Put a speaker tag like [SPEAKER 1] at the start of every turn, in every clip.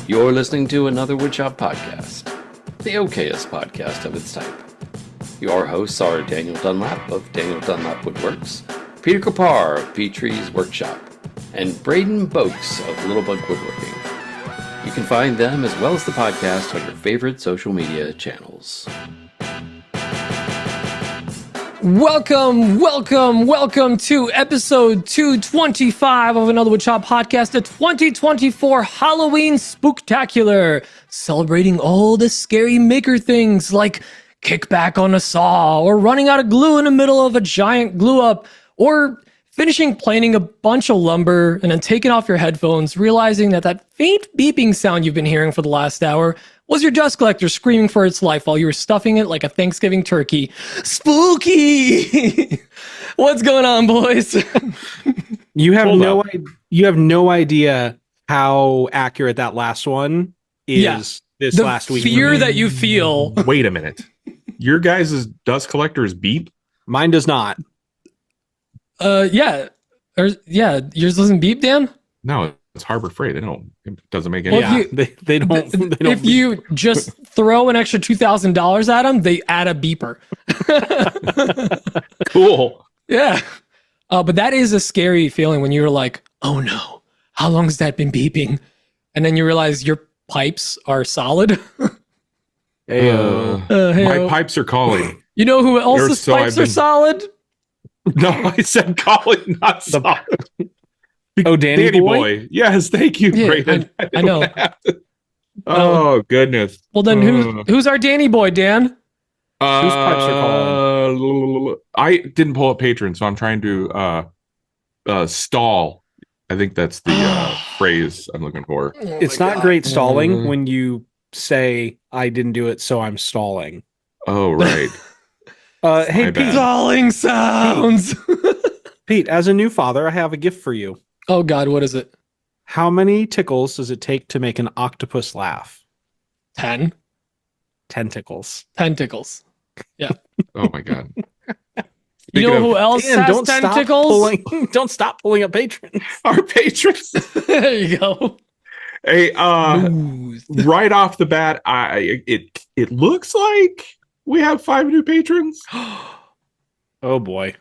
[SPEAKER 1] You're listening to another Woodshop podcast, the okayest podcast of its type. Your hosts are Daniel Dunlap of Daniel Dunlap Woodworks, Peter Kapar of Petrie's Workshop, and Braden Boakes of Littlebug Woodworking. You can find them as well as the podcast on your favorite social media channels.
[SPEAKER 2] Welcome to episode 225 of another Woodshop podcast, the 2024 Halloween Spooktacular, celebrating all the scary maker things like kickback on a saw, or running out of glue in the middle of a giant glue up, or finishing planing a bunch of lumber and then taking off your headphones, realizing that faint beeping sound you've been hearing for the last hour was your dust collector screaming for its life while you were stuffing it like a Thanksgiving turkey. Spooky! What's going on, boys?
[SPEAKER 3] You have no idea how accurate that last one is. This last week.
[SPEAKER 2] The fear that you feel.
[SPEAKER 4] Wait a minute. Your guys' dust collectors beep?
[SPEAKER 3] Mine does not.
[SPEAKER 2] Yeah. Yours doesn't beep, Dan?
[SPEAKER 4] No, it's Harbor Freight. It doesn't make any
[SPEAKER 3] sense. They don't.
[SPEAKER 2] If you just throw an extra $2,000 at them, they add a beeper.
[SPEAKER 4] Cool.
[SPEAKER 2] Yeah. But that is a scary feeling when you're like, oh no, how long has that been beeping? And then you realize your pipes are solid.
[SPEAKER 4] My pipes are calling.
[SPEAKER 2] You know who else's pipes are solid?
[SPEAKER 4] No, I said calling, not solid.
[SPEAKER 3] Danny boy?
[SPEAKER 4] Yes, thank you,
[SPEAKER 2] yeah,
[SPEAKER 4] Braden.
[SPEAKER 2] I know.
[SPEAKER 4] Oh, goodness.
[SPEAKER 2] Well, then who's our Danny boy, Dan?
[SPEAKER 3] Whose pipes are calling?
[SPEAKER 4] I didn't pull up Patreon, so I'm trying to stall. I think that's the phrase I'm looking for.
[SPEAKER 3] It's not great stalling when you say, I didn't do it, so I'm stalling.
[SPEAKER 4] Oh, right.
[SPEAKER 3] Hey, Pete.
[SPEAKER 2] Stalling sounds.
[SPEAKER 3] Pete, as a new father, I have a gift for you.
[SPEAKER 2] Oh, God, what is it?
[SPEAKER 3] How many tickles does it take to make an octopus laugh?
[SPEAKER 2] 10.
[SPEAKER 3] 10 tickles.
[SPEAKER 2] 10 tickles. Yeah.
[SPEAKER 4] Oh, my God.
[SPEAKER 2] You know who else has tentacles?
[SPEAKER 3] Don't stop pulling up patrons.
[SPEAKER 4] Our patrons.
[SPEAKER 2] There you go.
[SPEAKER 4] Hey, right off the bat, it looks like we have 5 new patrons.
[SPEAKER 3] Oh boy.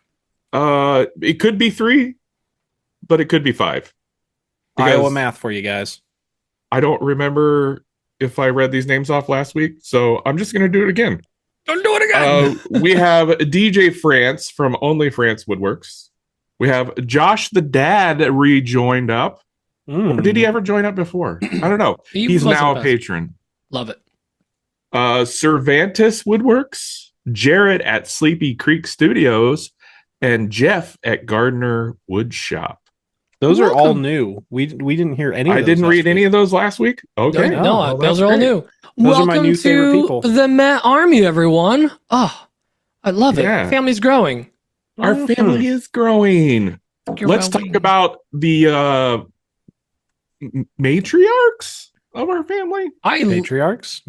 [SPEAKER 4] It could be 3, but it could be 5.
[SPEAKER 3] Iowa math for you guys.
[SPEAKER 4] I don't remember if I read these names off last week, so I'm just going to do it again.
[SPEAKER 2] Don't do it again.
[SPEAKER 4] We have DJ France from Only France Woodworks. We have Josh the Dad rejoined up. Or did he ever join up before? I don't know. He's now a patron.
[SPEAKER 2] Love it.
[SPEAKER 4] Cervantes Woodworks, Jared at Sleepy Creek Studios, and Jeff at Gardner Woodshop.
[SPEAKER 3] Those are all new. We didn't hear any of those.
[SPEAKER 4] I didn't read any of those last week. Okay.
[SPEAKER 2] No, those are all new.
[SPEAKER 3] Those are my new favorite people.
[SPEAKER 2] Welcome to the Matt Army, everyone. Oh, I love it.
[SPEAKER 4] Yeah.
[SPEAKER 2] Family's growing.
[SPEAKER 4] Our family is growing. Let's talk about the matriarchs of our family.
[SPEAKER 3] Matriarchs,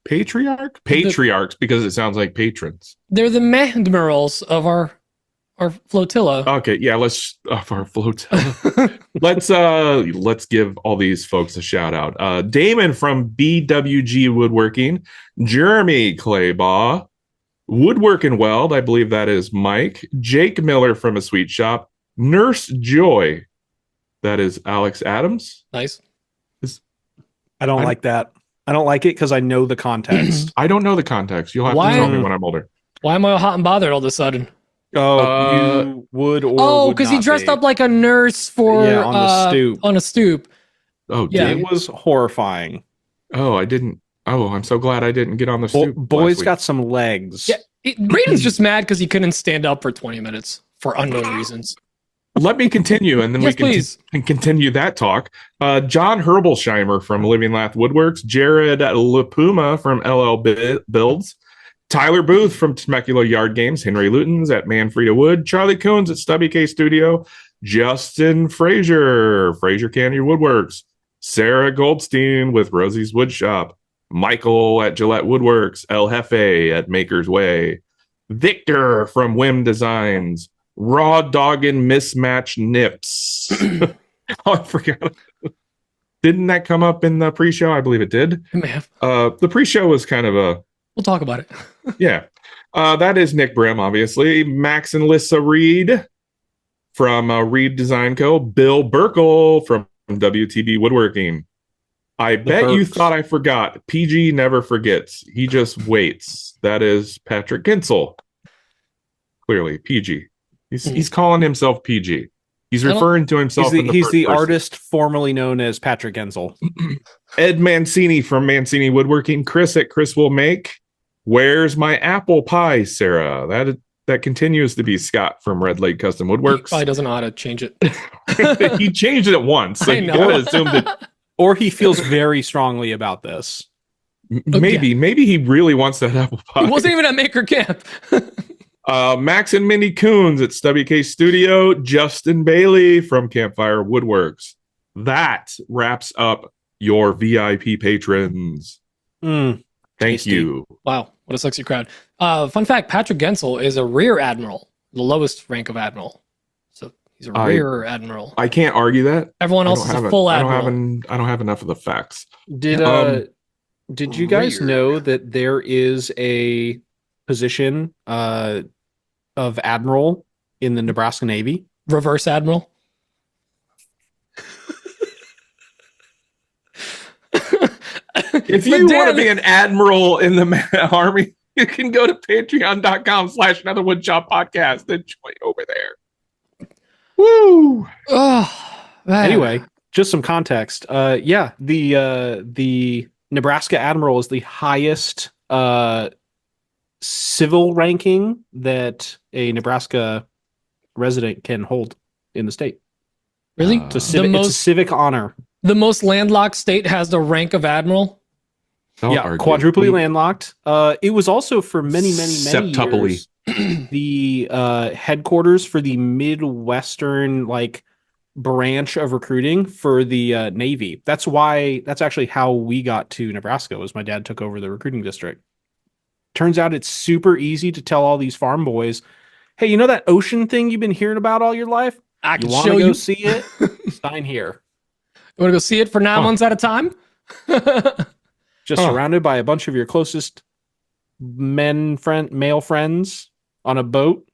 [SPEAKER 4] patriarchs, because it sounds like patrons.
[SPEAKER 2] They're the admirals of our flotilla.
[SPEAKER 4] Okay, yeah, let's of our flotilla. let's give all these folks a shout out. Damon from BWG Woodworking, Jeremy Claybaugh, Woodwork and Weld, I believe that is Mike, Jake Miller from A Sweet Shop, Nurse Joy, that is Alex Adams.
[SPEAKER 2] Nice.
[SPEAKER 3] I don't like that. I don't like it because I know the context.
[SPEAKER 4] I don't know the context. You'll have to tell me when I'm older.
[SPEAKER 2] Why am I hot and bothered all of a sudden?
[SPEAKER 3] Oh, you would or would
[SPEAKER 2] because
[SPEAKER 3] not
[SPEAKER 2] he dressed
[SPEAKER 3] be.
[SPEAKER 2] up like a nurse for
[SPEAKER 3] on the stoop.
[SPEAKER 2] On a stoop.
[SPEAKER 4] Oh,
[SPEAKER 2] yeah,
[SPEAKER 3] it was horrifying.
[SPEAKER 4] Oh, I didn't. Oh, I'm so glad I didn't get on the stoop.
[SPEAKER 3] Boy's got some legs.
[SPEAKER 2] Yeah, Braden's just mad because he couldn't stand up for 20 minutes for unknown reasons.
[SPEAKER 4] Let me continue, and then we can continue that talk. John Herbolsheimer from Living Lath Woodworks, Jared LaPuma from LL Builds, Tyler Booth from Temecula Yard Games, Henry Lutens at Manfreda Wood, Charlie Coons at Stubby K Studio, Justin Frazier Candy Woodworks, Sarah Goldstein with Rosie's Woodshop, Michael at Gillette Woodworks, El Jefe at Maker's Way, Victor from Whim Designs. Raw Doggin Mismatch Nips. Oh, I forgot. Didn't that come up in the pre-show? I believe it did.
[SPEAKER 2] It may have.
[SPEAKER 4] The pre-show was kind of a...
[SPEAKER 2] We'll talk about it.
[SPEAKER 4] Yeah. That is Nick Brim, obviously. Max and Lissa Reed from Reed Design Co. Bill Burkle from WTB Woodworking. I bet you thought I forgot. PG never forgets. He just waits. That is Patrick Ginsel. Clearly, PG. He's calling himself PG. He's referring to himself.
[SPEAKER 3] He's the artist formerly known as Patrick Ginsel.
[SPEAKER 4] Ed Mancini from Mancini Woodworking. Chris at Chris Will Make. Where's my apple pie, Sarah? That continues to be Scott from Red Lake Custom Woodworks.
[SPEAKER 2] He probably doesn't know how to change it.
[SPEAKER 4] He changed it once. So you gotta assume that.
[SPEAKER 3] Or he feels very strongly about this.
[SPEAKER 4] Maybe he really wants that apple pie.
[SPEAKER 2] He wasn't even at Maker Camp.
[SPEAKER 4] Max and Minnie Coons at Stubby K Studio. Justin Bailey from Campfire Woodworks. That wraps up your VIP patrons. Thank
[SPEAKER 3] tasty.
[SPEAKER 4] you.
[SPEAKER 2] Wow, what a sexy crowd. Fun fact, Patrick Gensel is a rear admiral, the lowest rank of admiral. So he's a rear admiral.
[SPEAKER 4] I can't argue that.
[SPEAKER 2] Everyone else is a full admiral.
[SPEAKER 4] I don't have enough of the facts.
[SPEAKER 3] Did you guys know that there is a position of admiral in the Nebraska Navy?
[SPEAKER 2] Reverse admiral?
[SPEAKER 4] If you want to be an admiral in the Army, you can go to patreon.com/anotherwoodshop podcast and join over there. Woo!
[SPEAKER 2] Oh, man.
[SPEAKER 3] Anyway, just some context. The Nebraska Admiral is the highest civil ranking that a Nebraska resident can hold in the state.
[SPEAKER 2] Really?
[SPEAKER 3] It's a civic honor.
[SPEAKER 2] The most landlocked state has the rank of admiral?
[SPEAKER 3] Quadruply landlocked. It was also for many years the headquarters for the Midwestern branch of recruiting for the Navy. That's actually how we got to Nebraska, was my dad took over the recruiting district. Turns out it's super easy to tell all these farm boys, hey, you know that ocean thing you've been hearing about all your life?
[SPEAKER 2] I can
[SPEAKER 3] want
[SPEAKER 2] show
[SPEAKER 3] to go
[SPEAKER 2] you.
[SPEAKER 3] see it? Sign here.
[SPEAKER 2] You want to go see it for 9 months at a time?
[SPEAKER 3] Just surrounded by a bunch of your closest male friends on a boat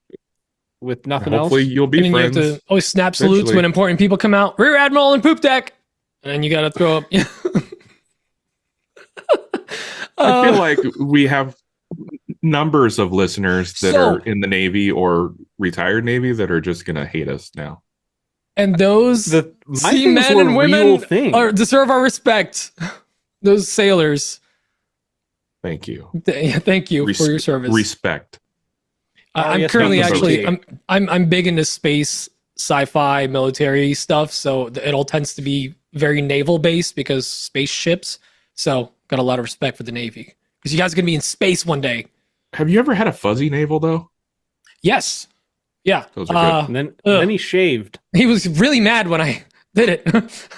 [SPEAKER 3] with nothing else.
[SPEAKER 4] Hopefully you'll be friends.
[SPEAKER 2] You have to always snap salutes when important people come out. Rear Admiral and poop deck. And then you got to throw up.
[SPEAKER 4] I feel like we have numbers of listeners that are in the Navy or retired Navy that are just going to hate us now.
[SPEAKER 2] And those seamen and women deserve our respect. Those sailors.
[SPEAKER 4] Thank you.
[SPEAKER 2] Thank you for your service.
[SPEAKER 4] Respect.
[SPEAKER 2] I'm currently I'm big into space, sci-fi, military stuff. So it all tends to be very naval based because spaceships. So got a lot of respect for the Navy because you guys are going to be in space one day.
[SPEAKER 4] Have you ever had a fuzzy navel though?
[SPEAKER 2] Yes. Yeah.
[SPEAKER 4] Those are
[SPEAKER 3] good. And then he shaved.
[SPEAKER 2] He was really mad when I did it.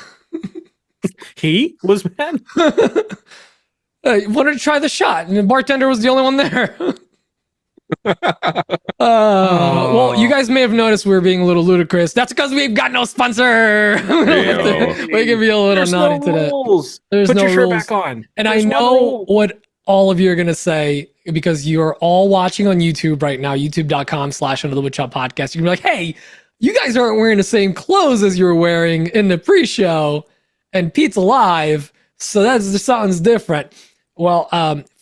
[SPEAKER 3] He was mad?
[SPEAKER 2] Wanted to try the shot, and the bartender was the only one there. Well, you guys may have noticed we were being a little ludicrous. That's because we've got no sponsor. We can be a little naughty today. There's
[SPEAKER 3] Put
[SPEAKER 2] no
[SPEAKER 3] your shirt
[SPEAKER 2] rules.
[SPEAKER 3] back on.
[SPEAKER 2] And I know what all of you are going to say because you're all watching on YouTube right now, youtube.com/anotherwoodshop podcast. You're going to be like, hey, you guys aren't wearing the same clothes as you were wearing in the pre-show and Pete's alive. So something's different. Well,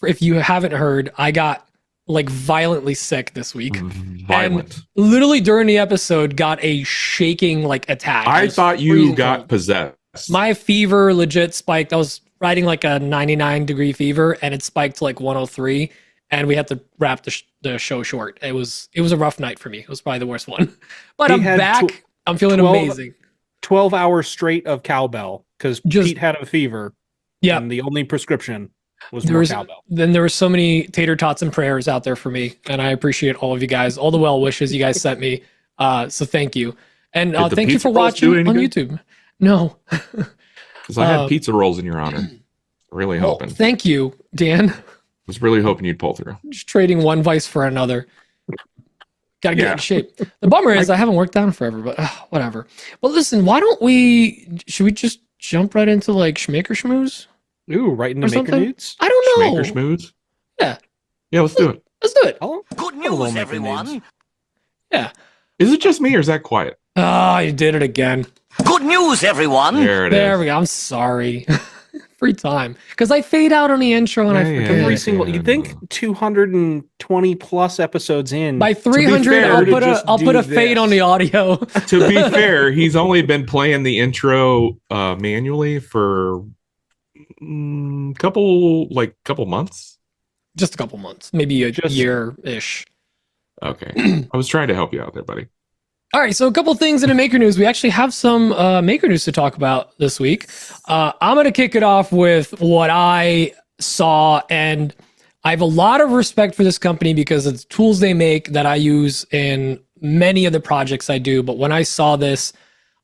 [SPEAKER 2] if you haven't heard, I got violently sick this week.
[SPEAKER 4] Violent.
[SPEAKER 2] And literally during the episode got a shaking attack.
[SPEAKER 4] I thought you got possessed.
[SPEAKER 2] My fever legit spiked. I was riding a 99-degree fever and it spiked to 103 and we had to wrap the show short. It was a rough night for me. It was probably the worst one. But I'm back. I'm feeling amazing.
[SPEAKER 3] 12 hours straight of cowbell because Pete had a fever.
[SPEAKER 2] Yeah.
[SPEAKER 3] And the only prescription was more cowbell.
[SPEAKER 2] Then there were so many tater tots and prayers out there for me. And I appreciate all of you guys, all the well wishes you guys sent me. So thank you. And thank you for watching on YouTube. No.
[SPEAKER 4] Because I had pizza rolls in your honor. Really hoping.
[SPEAKER 2] Thank you, Dan.
[SPEAKER 4] Was really hoping you'd pull through.
[SPEAKER 2] Just trading one vice for another. Gotta get in shape. The bummer is I haven't worked out in forever, but whatever. But listen, should we just jump right into like Schmaker Schmooze?
[SPEAKER 3] Ooh, right into Maker Nudes?
[SPEAKER 2] I don't know.
[SPEAKER 4] Schmaker Schmooze?
[SPEAKER 2] Yeah.
[SPEAKER 4] Yeah, let's do it.
[SPEAKER 2] Let's do it.
[SPEAKER 5] Good news, everyone.
[SPEAKER 2] Yeah.
[SPEAKER 4] Is it just me or is that quiet?
[SPEAKER 2] Oh, you did it again.
[SPEAKER 5] Good news, everyone.
[SPEAKER 2] There we go. I'm sorry. Free time. Because I fade out on the intro and I forget.
[SPEAKER 3] Every single, you think 220 plus episodes in.
[SPEAKER 2] By 300, I'll put a fade on the audio.
[SPEAKER 4] To be fair, he's only been playing the intro manually for couple months.
[SPEAKER 2] Just a couple months. Maybe a year-ish.
[SPEAKER 4] Okay. I was trying to help you out there, buddy.
[SPEAKER 2] All right, so a couple things in the Maker News. We actually have some Maker News to talk about this week. I'm going to kick it off with what I saw, and I have a lot of respect for this company because it's tools they make that I use in many of the projects I do. But when I saw this,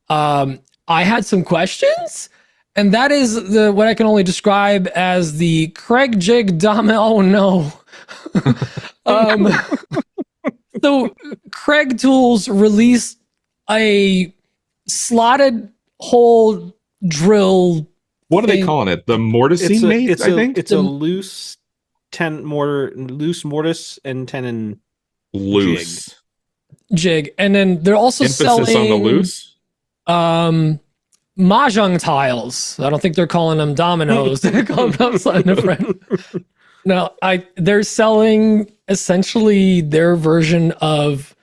[SPEAKER 2] I had some questions, and that is what I can only describe as the Kregg Jig Domi-oh-nooooo. So Kregg Tools released a slotted hole drill.
[SPEAKER 4] What are they calling it? The mortising mate, I think?
[SPEAKER 3] It's a loose mortise and tenon
[SPEAKER 4] loose
[SPEAKER 2] jig. And then they're also
[SPEAKER 4] emphasis on the loose.
[SPEAKER 2] Mahjong tiles. I don't think they're calling them dominoes. They're calling them something different. No, they're selling essentially their version of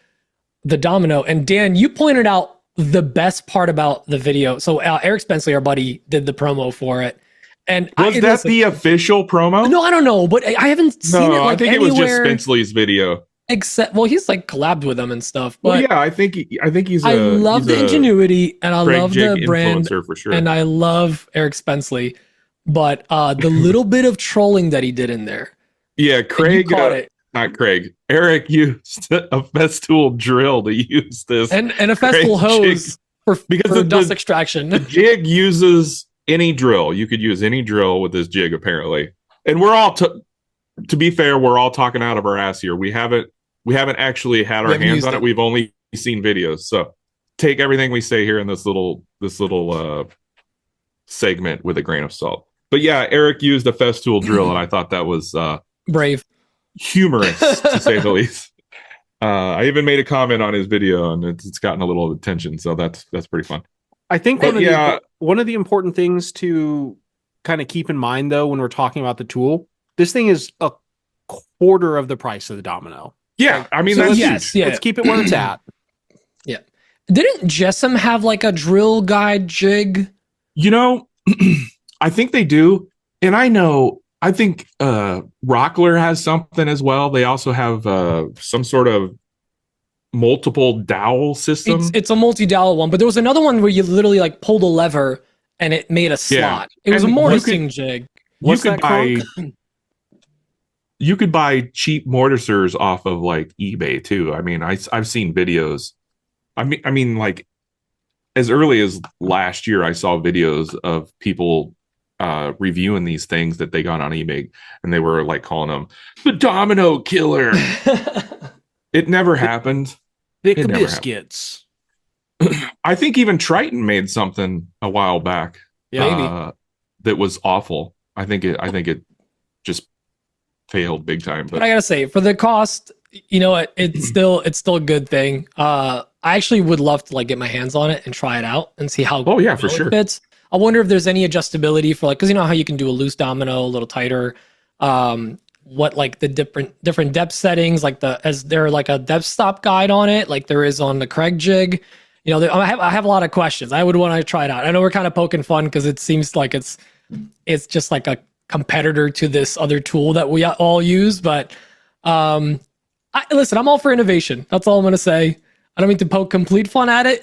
[SPEAKER 2] the domino. And Dan, you pointed out the best part about the video. So Eric Spenceley, our buddy, did the promo for it. And
[SPEAKER 4] was that the official promo?
[SPEAKER 2] No, I don't know, but I haven't seen it. Like,
[SPEAKER 4] I think
[SPEAKER 2] anywhere,
[SPEAKER 4] it was just Spenceley's video.
[SPEAKER 2] Except, well, he's like collabed with them and stuff. But
[SPEAKER 4] well, yeah, I think he's.
[SPEAKER 2] I love the ingenuity, and I love the brand,
[SPEAKER 4] for sure.
[SPEAKER 2] And I love Eric Spenceley. But the little bit of trolling that he did in there.
[SPEAKER 4] Yeah, Craig, not Craig. Eric used a Festool drill to use this,
[SPEAKER 2] and a Festool hose for dust extraction.
[SPEAKER 4] The jig uses any drill. You could use any drill with this jig, apparently. And we're all, to be fair, we're all talking out of our ass here. We haven't actually had our hands on it. We've only seen videos. So take everything we say here in this little segment with a grain of salt. But yeah, Eric used a Festool drill, and I thought that was
[SPEAKER 2] brave,
[SPEAKER 4] humorous to say the least. I even made a comment on his video, and it's gotten a little attention, so that's pretty fun.
[SPEAKER 3] I think one of the important things to kind of keep in mind, though, when we're talking about the tool, this thing is a quarter of the price of the domino.
[SPEAKER 4] Yeah, I mean, that's huge.
[SPEAKER 2] Yeah.
[SPEAKER 3] Let's keep it where it's at.
[SPEAKER 2] Yeah. Didn't Jessam have like a drill guide jig?
[SPEAKER 4] You know, I think they do. And I think Rockler has something as well. They also have some sort of multiple dowel system.
[SPEAKER 2] It's a multi-dowel one, but there was another one where you literally like pulled a lever and it made a slot. It was a mortising jig.
[SPEAKER 4] You could buy cheap mortisers off of like eBay too. I mean, I've seen videos. I mean, like as early as last year, I saw videos of people reviewing these things that they got on eBay, and they were like calling them the Domino Killer. It never happened.
[SPEAKER 3] Thick biscuits.
[SPEAKER 4] I think even Triton made something a while back.
[SPEAKER 2] Yeah, maybe.
[SPEAKER 4] That was awful. I think it just failed big time.
[SPEAKER 2] But I gotta say, for the cost, you know what? It's still a good thing. I actually would love to like get my hands on it and try it out and see how.
[SPEAKER 4] Oh yeah, for sure.
[SPEAKER 2] It fits. I wonder if there's any adjustability for like, because you know how you can do a loose domino a little tighter. What like the different depth settings, like is there like a depth stop guide on it, like there is on the Kregg jig? You know, I have a lot of questions. I would want to try it out. I know we're kind of poking fun because it seems like it's just like a competitor to this other tool that we all use. But listen, I'm all for innovation. That's all I'm going to say. I don't mean to poke complete fun at it.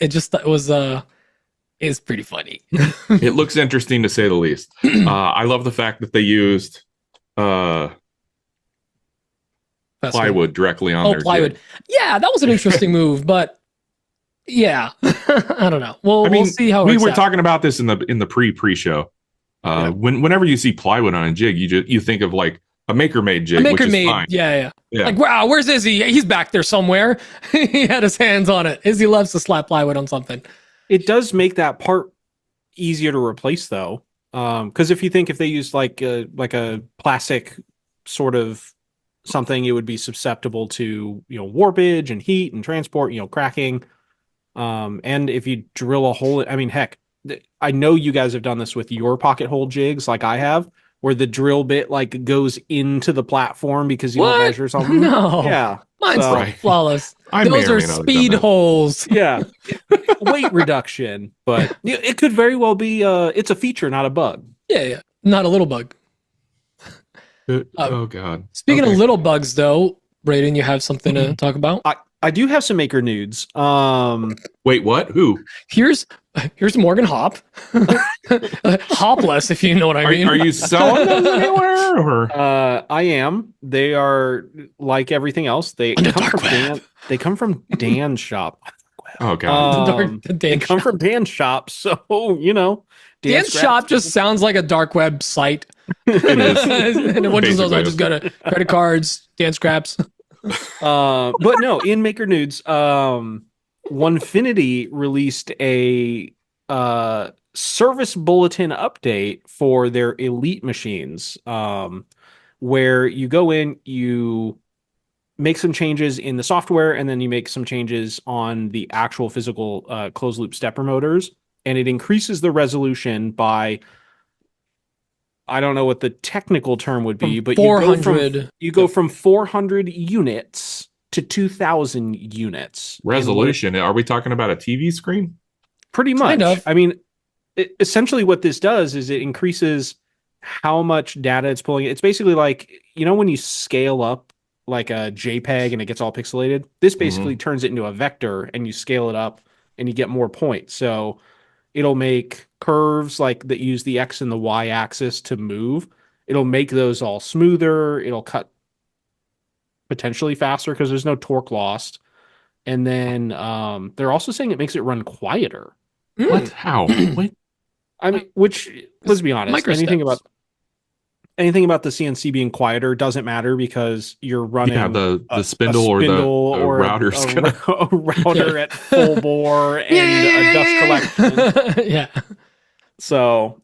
[SPEAKER 2] It's pretty funny.
[SPEAKER 4] It looks interesting to say the least. I love the fact that they used plywood directly on their
[SPEAKER 2] plywood. Jig. Yeah, that was an interesting move, but yeah, I don't know. Well, we'll see how
[SPEAKER 4] we were talking about this in the pre-show. Whenever you see plywood on a jig, you think of like a maker-made jig,
[SPEAKER 2] Maker
[SPEAKER 4] which is
[SPEAKER 2] made,
[SPEAKER 4] fine.
[SPEAKER 2] yeah. Like, wow, where's Izzy? He's back there somewhere. He had his hands on it. Izzy loves to slap plywood on something.
[SPEAKER 3] It does make that part easier to replace, though, because if they use like a plastic sort of something, it would be susceptible to warpage and heat and transport, cracking. And if you drill a hole, I mean, heck, I know you guys have done this with your pocket hole jigs, like I have, where the drill bit like goes into the platform because you don't measure something.
[SPEAKER 2] No,
[SPEAKER 3] yeah,
[SPEAKER 2] mine's flawless.
[SPEAKER 4] I
[SPEAKER 2] Those are speed holes.
[SPEAKER 3] Yeah, weight reduction, but it could very well be. It's a feature, not a bug.
[SPEAKER 2] Yeah, not a little bug.
[SPEAKER 4] Oh God.
[SPEAKER 2] Speaking of little bugs, though, Braden, you have something to talk about?
[SPEAKER 3] I do have some maker nudes.
[SPEAKER 4] Wait, what? Who?
[SPEAKER 2] Here's Morgan Hop. Hopless, if you know what I mean.
[SPEAKER 4] Are you selling them anywhere? Or?
[SPEAKER 3] I am. They are like everything else. They come from Dan's shop.
[SPEAKER 4] Oh God.
[SPEAKER 3] They come from Dan's shop, so
[SPEAKER 2] Dan's shop just sounds like a dark web site.
[SPEAKER 4] It is.
[SPEAKER 2] And everyone just knows I just got credit cards, Dan scraps.
[SPEAKER 3] But no, in Maker Nudes, Onefinity released a service bulletin update for their elite machines, where you go in, you make some changes in the software, and then you make some changes on the actual physical closed loop stepper motors, and it increases the resolution by, I don't know what the technical term would be, but you go from 400 units to 2,000 units.
[SPEAKER 4] Resolution. Are we talking about a TV screen?
[SPEAKER 3] Pretty much.
[SPEAKER 2] Kind of.
[SPEAKER 3] I mean, essentially what this does is it increases how much data it's pulling. It's basically like, when you scale up like a JPEG and it gets all pixelated, this basically turns it into a vector and you scale it up and you get more points. So it'll make curves like that use the X and the Y axis to move. It'll make those all smoother. It'll cut potentially faster because there's no torque lost. And then they're also saying it makes it run quieter.
[SPEAKER 4] What? How? What?
[SPEAKER 3] I mean, which, let's be honest, anything about the CNC being quieter doesn't matter because you're running
[SPEAKER 4] the spindle or the router
[SPEAKER 3] a router at full bore and a dust collection.
[SPEAKER 2] Yeah.
[SPEAKER 3] So,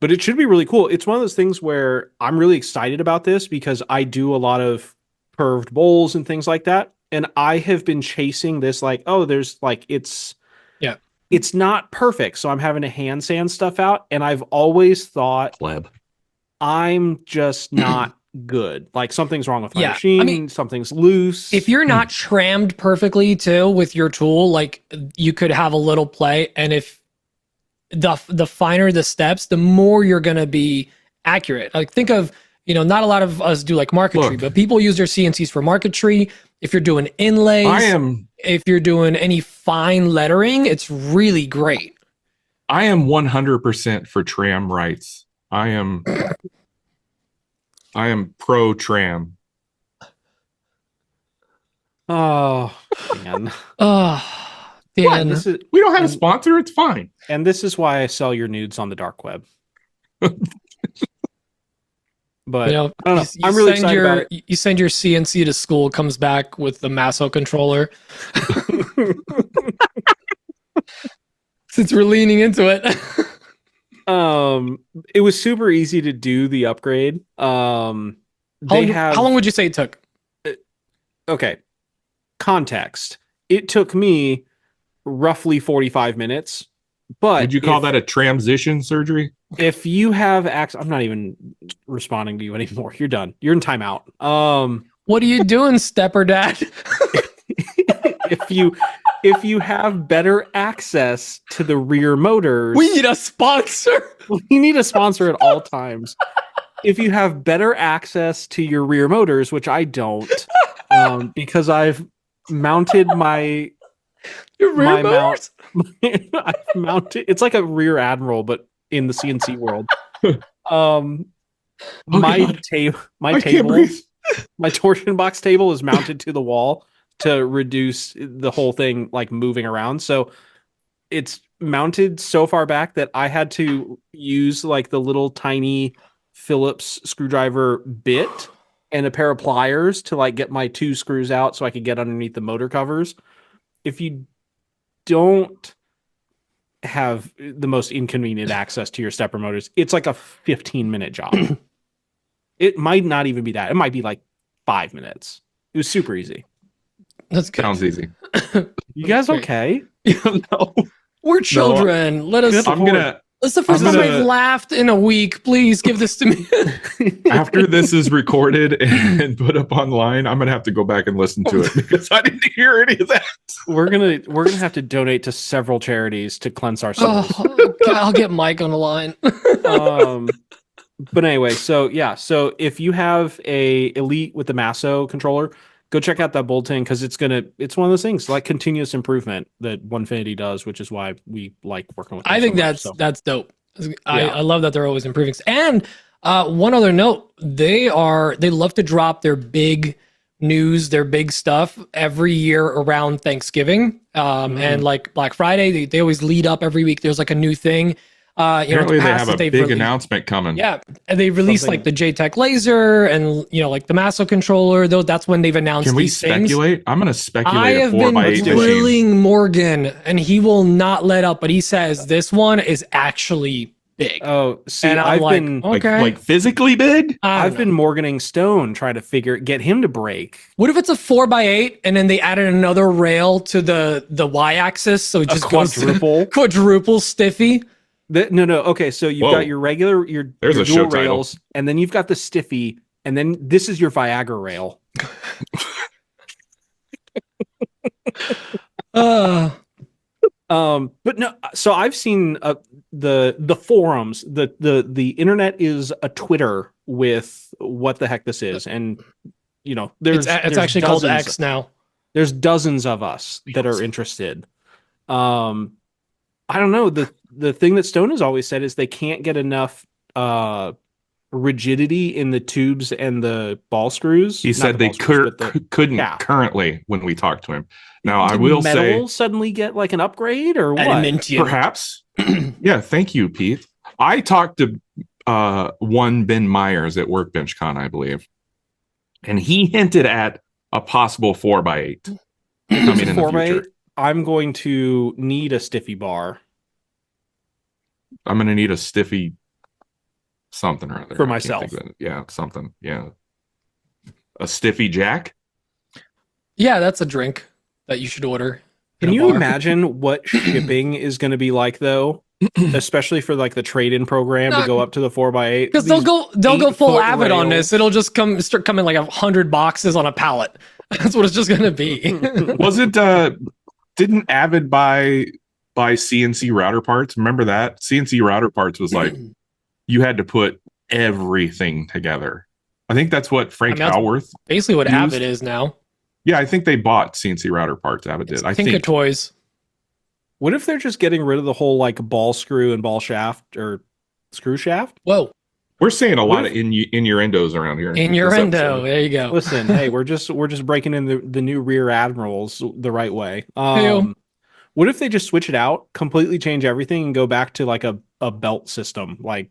[SPEAKER 3] but it should be really cool. It's one of those things where I'm really excited about this because I do a lot of curved bowls and things like that. And I have been chasing this it's not perfect. So I'm having to hand sand stuff out. And I've always thought I'm just not good. Like something's wrong with my machine. Something's loose.
[SPEAKER 2] If you're not trammed perfectly too with your tool, like you could have a little play. And if the finer the steps, the more you're going to be accurate. Like think of, not a lot of us do like marquetry, but people use their CNCs for marquetry. If you're doing inlays, if you're doing any fine lettering, it's really great.
[SPEAKER 4] I am 100% for tram rights. I am pro tram.
[SPEAKER 3] Oh man.
[SPEAKER 2] Dan.
[SPEAKER 4] We don't have a sponsor. It's fine.
[SPEAKER 3] And this is why I sell your nudes on the dark web. But I don't know. I'm really excited about it.
[SPEAKER 2] You send your CNC to school, it comes back with the Masso controller. Since we're leaning into it.
[SPEAKER 3] It was super easy to do the upgrade. How
[SPEAKER 2] long would you say it took?
[SPEAKER 3] Okay. Context. It took me roughly 45 minutes. But
[SPEAKER 4] would you call that a transition surgery?
[SPEAKER 3] If you have access, I'm not even responding to you anymore. You're done. You're in timeout.
[SPEAKER 2] What are you doing, Stepper Dad?
[SPEAKER 3] if you have better access to the rear motors,
[SPEAKER 2] we need a sponsor.
[SPEAKER 3] We need a sponsor at all times. If you have better access to your rear motors, which I don't, because I've mounted my mount. I've mounted. It's like a rear admiral, but in the CNC world. My table, my torsion box table is mounted to the wall to reduce the whole thing like moving around. So it's mounted so far back that I had to use like the little tiny Phillips screwdriver bit and a pair of pliers to like get my 2 screws out so I could get underneath the motor covers. If you don't have the most inconvenient access to your stepper motors, it's like a 15-minute job. It might not even be that. It might be like 5 minutes. It was super easy.
[SPEAKER 2] That's good.
[SPEAKER 4] Sounds easy.
[SPEAKER 3] You guys okay?
[SPEAKER 4] No.
[SPEAKER 2] We're children. Let us. That's the first time I've laughed in a week. Please give this to me.
[SPEAKER 4] After this is recorded and put up online, I'm gonna have to go back and listen to it because I didn't hear any of that.
[SPEAKER 3] We're gonna have to donate to several charities to cleanse our souls.
[SPEAKER 2] God, I'll get Mike on the line.
[SPEAKER 3] But anyway, so if you have a Elite with the Masso controller, go check out that Bolton because it's one of those things like continuous improvement that Onefinity does, which is why we like working with them.
[SPEAKER 2] I think that's dope. I love that they're always improving. And one other note, they love to drop their big news, their big stuff every year around Thanksgiving. And like Black Friday, they always lead up every week. There's like a new thing.
[SPEAKER 4] Apparently they have a big announcement coming.
[SPEAKER 2] Yeah, and they released like the JTech laser and like the Masso controller. That's when they've announced.
[SPEAKER 4] Can we
[SPEAKER 2] these things.
[SPEAKER 4] speculate? I'm going to speculate.
[SPEAKER 2] I have been grilling Morgan, and he will not let up. But he says this one is actually big.
[SPEAKER 3] Oh, see,
[SPEAKER 2] and
[SPEAKER 3] I've been
[SPEAKER 2] okay,
[SPEAKER 4] like physically big.
[SPEAKER 3] I've been Morganing Stone trying to get him to break.
[SPEAKER 2] What if it's a 4x8 and then they added another rail to the y-axis, so it just goes quadruple stiffy.
[SPEAKER 3] No. Okay, so you've got your dual rails, and then you've got the stiffy, and then this is your Viagra rail. But no. So I've seen the forums. The internet is a Twitter with what the heck this is, and there's
[SPEAKER 2] actually called X now.
[SPEAKER 3] There's dozens of us that are interested. I don't know. The thing that Stone has always said is they can't get enough rigidity in the tubes and the ball screws.
[SPEAKER 4] He said they couldn't currently when we talked to him. Now, I will say...
[SPEAKER 3] Metal suddenly get like an upgrade or what?
[SPEAKER 4] Perhaps. Yeah, thank you, Pete. I talked to one Ben Myers at Workbench Con, I believe, and he hinted at a possible 4x8 coming in the future.
[SPEAKER 3] I'm going to need a stiffy bar.
[SPEAKER 4] I'm going to need a stiffy something or other.
[SPEAKER 3] For myself.
[SPEAKER 4] Yeah, something. Yeah. A stiffy jack?
[SPEAKER 2] Yeah, that's a drink that you should order.
[SPEAKER 3] Can you imagine what shipping is going to be like, though? Especially for like the trade-in program to go up to the 4x8.
[SPEAKER 2] Because they'll go full Avid on this. It'll just start coming like 100 boxes on a pallet. That's what it's just going to be.
[SPEAKER 4] Didn't Avid buy CNC router parts? Remember that? CNC router parts was like you had to put everything together. I think that's what Frank Howarth
[SPEAKER 2] basically what used. Avid is now.
[SPEAKER 4] Yeah, I think they bought CNC router parts. Avid did. I think
[SPEAKER 2] Toys.
[SPEAKER 3] What if they're just getting rid of the whole like ball screw and ball shaft or screw shaft?
[SPEAKER 2] Whoa.
[SPEAKER 4] We're saying a lot of innuendos around here.
[SPEAKER 2] Innuendo. There you go.
[SPEAKER 3] Listen, hey, we're just breaking in the new rear admirals the right way. What if they just switch it out, completely change everything, and go back to like a belt system like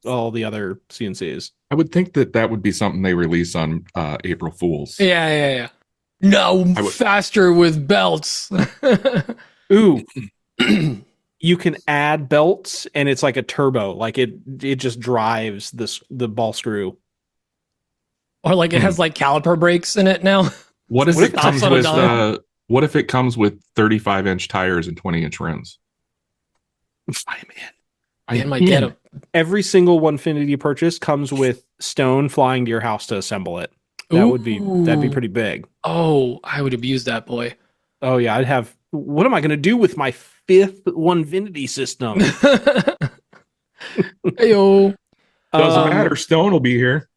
[SPEAKER 3] all the other CNCs?
[SPEAKER 4] I would think that would be something they release on April Fools.
[SPEAKER 2] Yeah. No, faster with belts.
[SPEAKER 3] Ooh. You can add belts, and it's like a turbo. Like it just drives the ball screw.
[SPEAKER 2] Or like it has like caliper brakes in it now.
[SPEAKER 4] What if it comes with 35-inch tires and 20-inch rims?
[SPEAKER 2] I might get them.
[SPEAKER 3] Every single Onefinity purchase comes with Stone flying to your house to assemble it. That'd be pretty big.
[SPEAKER 2] Oh, I would abuse that boy.
[SPEAKER 3] Oh yeah, I'd have. What am I going to do with my 5th Onefinity system?
[SPEAKER 2] Heyo.
[SPEAKER 4] Doesn't matter. Stone will be here.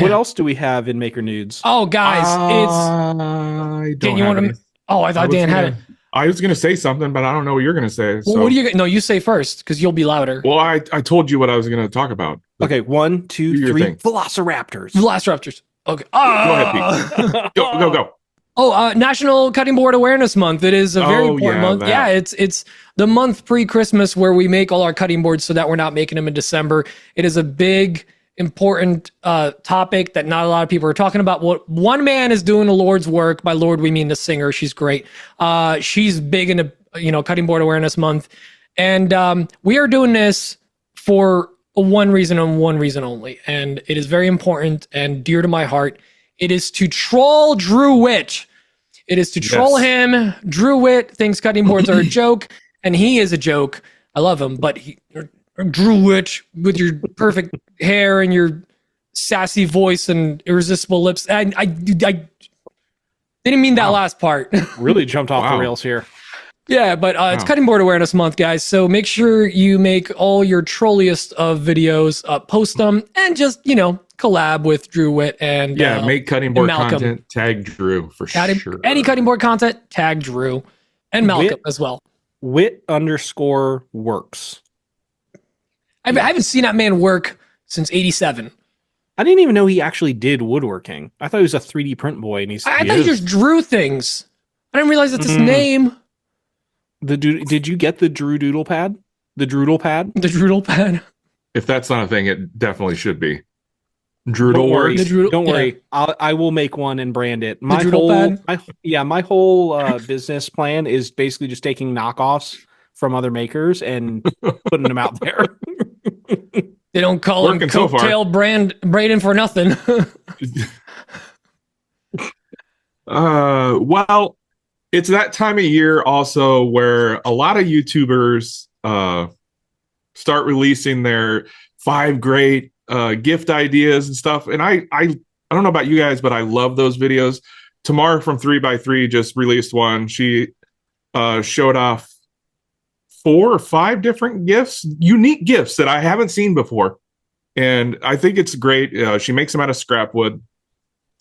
[SPEAKER 3] What else do we have in Maker Nudes?
[SPEAKER 2] Oh, guys,
[SPEAKER 4] I don't have any.
[SPEAKER 2] Oh, I thought Dan had it.
[SPEAKER 4] I was going to say something, but I don't know what you're going to say.
[SPEAKER 2] Well,
[SPEAKER 4] so.
[SPEAKER 2] What do you? No, you say first because you'll be louder.
[SPEAKER 4] Well, I told you what I was going to talk about.
[SPEAKER 3] Okay, 1, 2, 3. Velociraptors.
[SPEAKER 2] Okay.
[SPEAKER 4] Go ahead, Pete. Go.
[SPEAKER 2] Oh, National Cutting Board Awareness Month. It is a very important month.
[SPEAKER 4] That.
[SPEAKER 2] Yeah, it's the month pre-Christmas where we make all our cutting boards so that we're not making them in December. It is a big important topic that not a lot of people are talking about. What one man is doing the Lord's work. By Lord, we mean the singer. She's great. She's big into, Cutting Board Awareness Month. And we are doing this for one reason and one reason only. And it is very important and dear to my heart. It is to troll Drew Witt. It is to troll him. Drew Witt thinks cutting boards are a joke, and he is a joke. I love him, but Drew Witt, with your perfect hair and your sassy voice and irresistible lips. I didn't mean that last part.
[SPEAKER 3] Really jumped off the rails here.
[SPEAKER 2] Yeah, but it's Cutting Board Awareness Month, guys. So make sure you make all your trolliest of videos, post them, and just, collab with Drew Witt and
[SPEAKER 4] make cutting board content. Tag Drew for sure.
[SPEAKER 2] Any cutting board content, tag Drew and Malcolm as well.
[SPEAKER 3] Wit_works.
[SPEAKER 2] I haven't seen that man work since '87.
[SPEAKER 3] I didn't even know he actually did woodworking. I thought he was a 3D print boy, and
[SPEAKER 2] I thought he just drew things. I didn't realize that's his name.
[SPEAKER 3] Did you get the Drew Doodle pad? The Droodle pad?
[SPEAKER 2] The Droodle pad.
[SPEAKER 4] If that's not a thing, it definitely should be. Droodle works.
[SPEAKER 3] Don't worry. I will make one and brand it. My whole business plan is basically just taking knockoffs from other makers and putting them out there.
[SPEAKER 2] They don't call him Coattail Braden for nothing.
[SPEAKER 4] Well, it's that time of year also where a lot of YouTubers start releasing their 5 great gift ideas and stuff. And I don't know about you guys, but I love those videos. Tamar from 3x3 just released one. She showed off 4 or 5 different gifts, unique gifts that I haven't seen before. And I think it's great. She makes them out of scrap wood.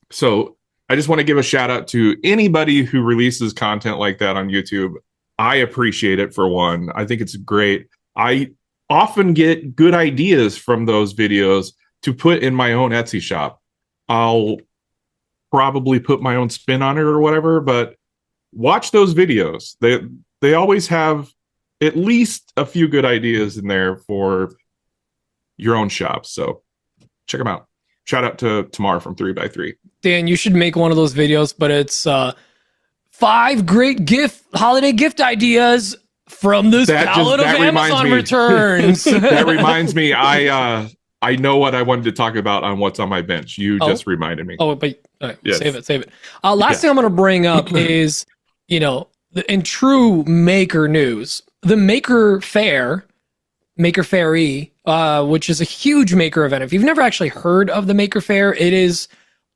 [SPEAKER 4] So I just want to give a shout out to anybody who releases content like that on YouTube. I appreciate it, for one. I think it's great. I often get good ideas from those videos to put in my own Etsy shop. I'll probably put my own spin on it or whatever, but watch those videos. They always have at least a few good ideas in there for your own shop. So check them out. Shout out to Tamar from 3x3.
[SPEAKER 2] Dan, you should make one of those videos, but it's 5 great holiday gift ideas from this pallet of Amazon returns.
[SPEAKER 4] That reminds me, I know what I wanted to talk about on What's on My Bench. You just reminded me.
[SPEAKER 2] Oh, but yes. Save it. Last thing I'm going to bring up is, in true maker news, the Maker Faire, which is a huge maker event. If you've never actually heard of the Maker Faire, it is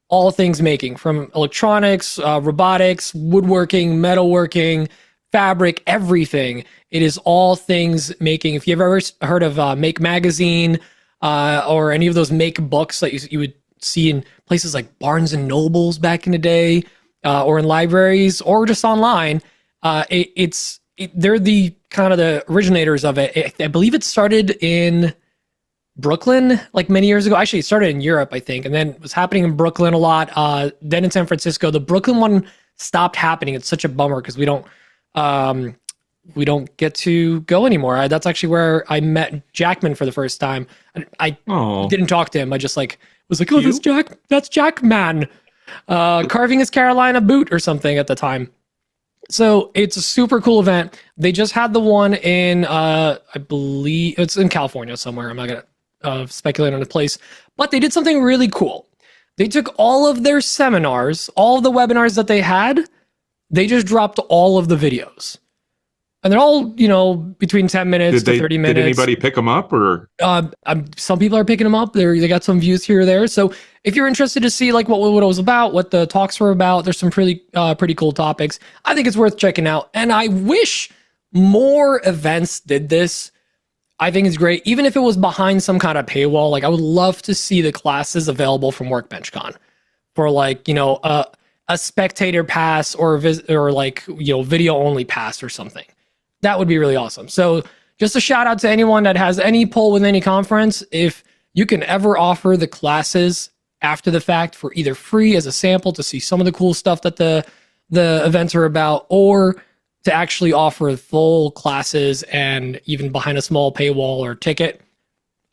[SPEAKER 2] all things making, from electronics, robotics, woodworking, metalworking, fabric, everything. It is all things making. If you've ever heard of Make Magazine or any of those make books that you would see in places like Barnes and Nobles back in the day, or in libraries, or just online, they're the kind of the originators of it. I believe it started in Brooklyn like many years ago. Actually, it started in Europe, I think, and then it was happening in Brooklyn a lot. Then in San Francisco. The Brooklyn one stopped happening. It's such a bummer because we don't get to go anymore. That's actually where I met Jackman for the first time. I didn't talk to him. I just was like, oh, that's Jackman, carving his Carolina boot or something at the time. So it's a super cool event. They just had the one in, I believe it's in California somewhere. I'm not going to speculate on the place, but they did something really cool. They took all of their seminars, all of the webinars that they had, they just dropped all of the videos. And they're all, between 10 minutes to 30 minutes.
[SPEAKER 4] Did anybody pick them up, or?
[SPEAKER 2] Some people are picking them up. They got some views here or there. So if you're interested to see what it was about, what the talks were about, there's some pretty cool topics. I think it's worth checking out. And I wish more events did this. I think it's great. Even if it was behind some kind of paywall, I would love to see the classes available from WorkbenchCon for a spectator pass or video only pass or something. That would be really awesome. So just a shout out to anyone that has any pull with any conference. If you can ever offer the classes after the fact for either free as a sample to see some of the cool stuff that the events are about, or to actually offer full classes and even behind a small paywall or ticket,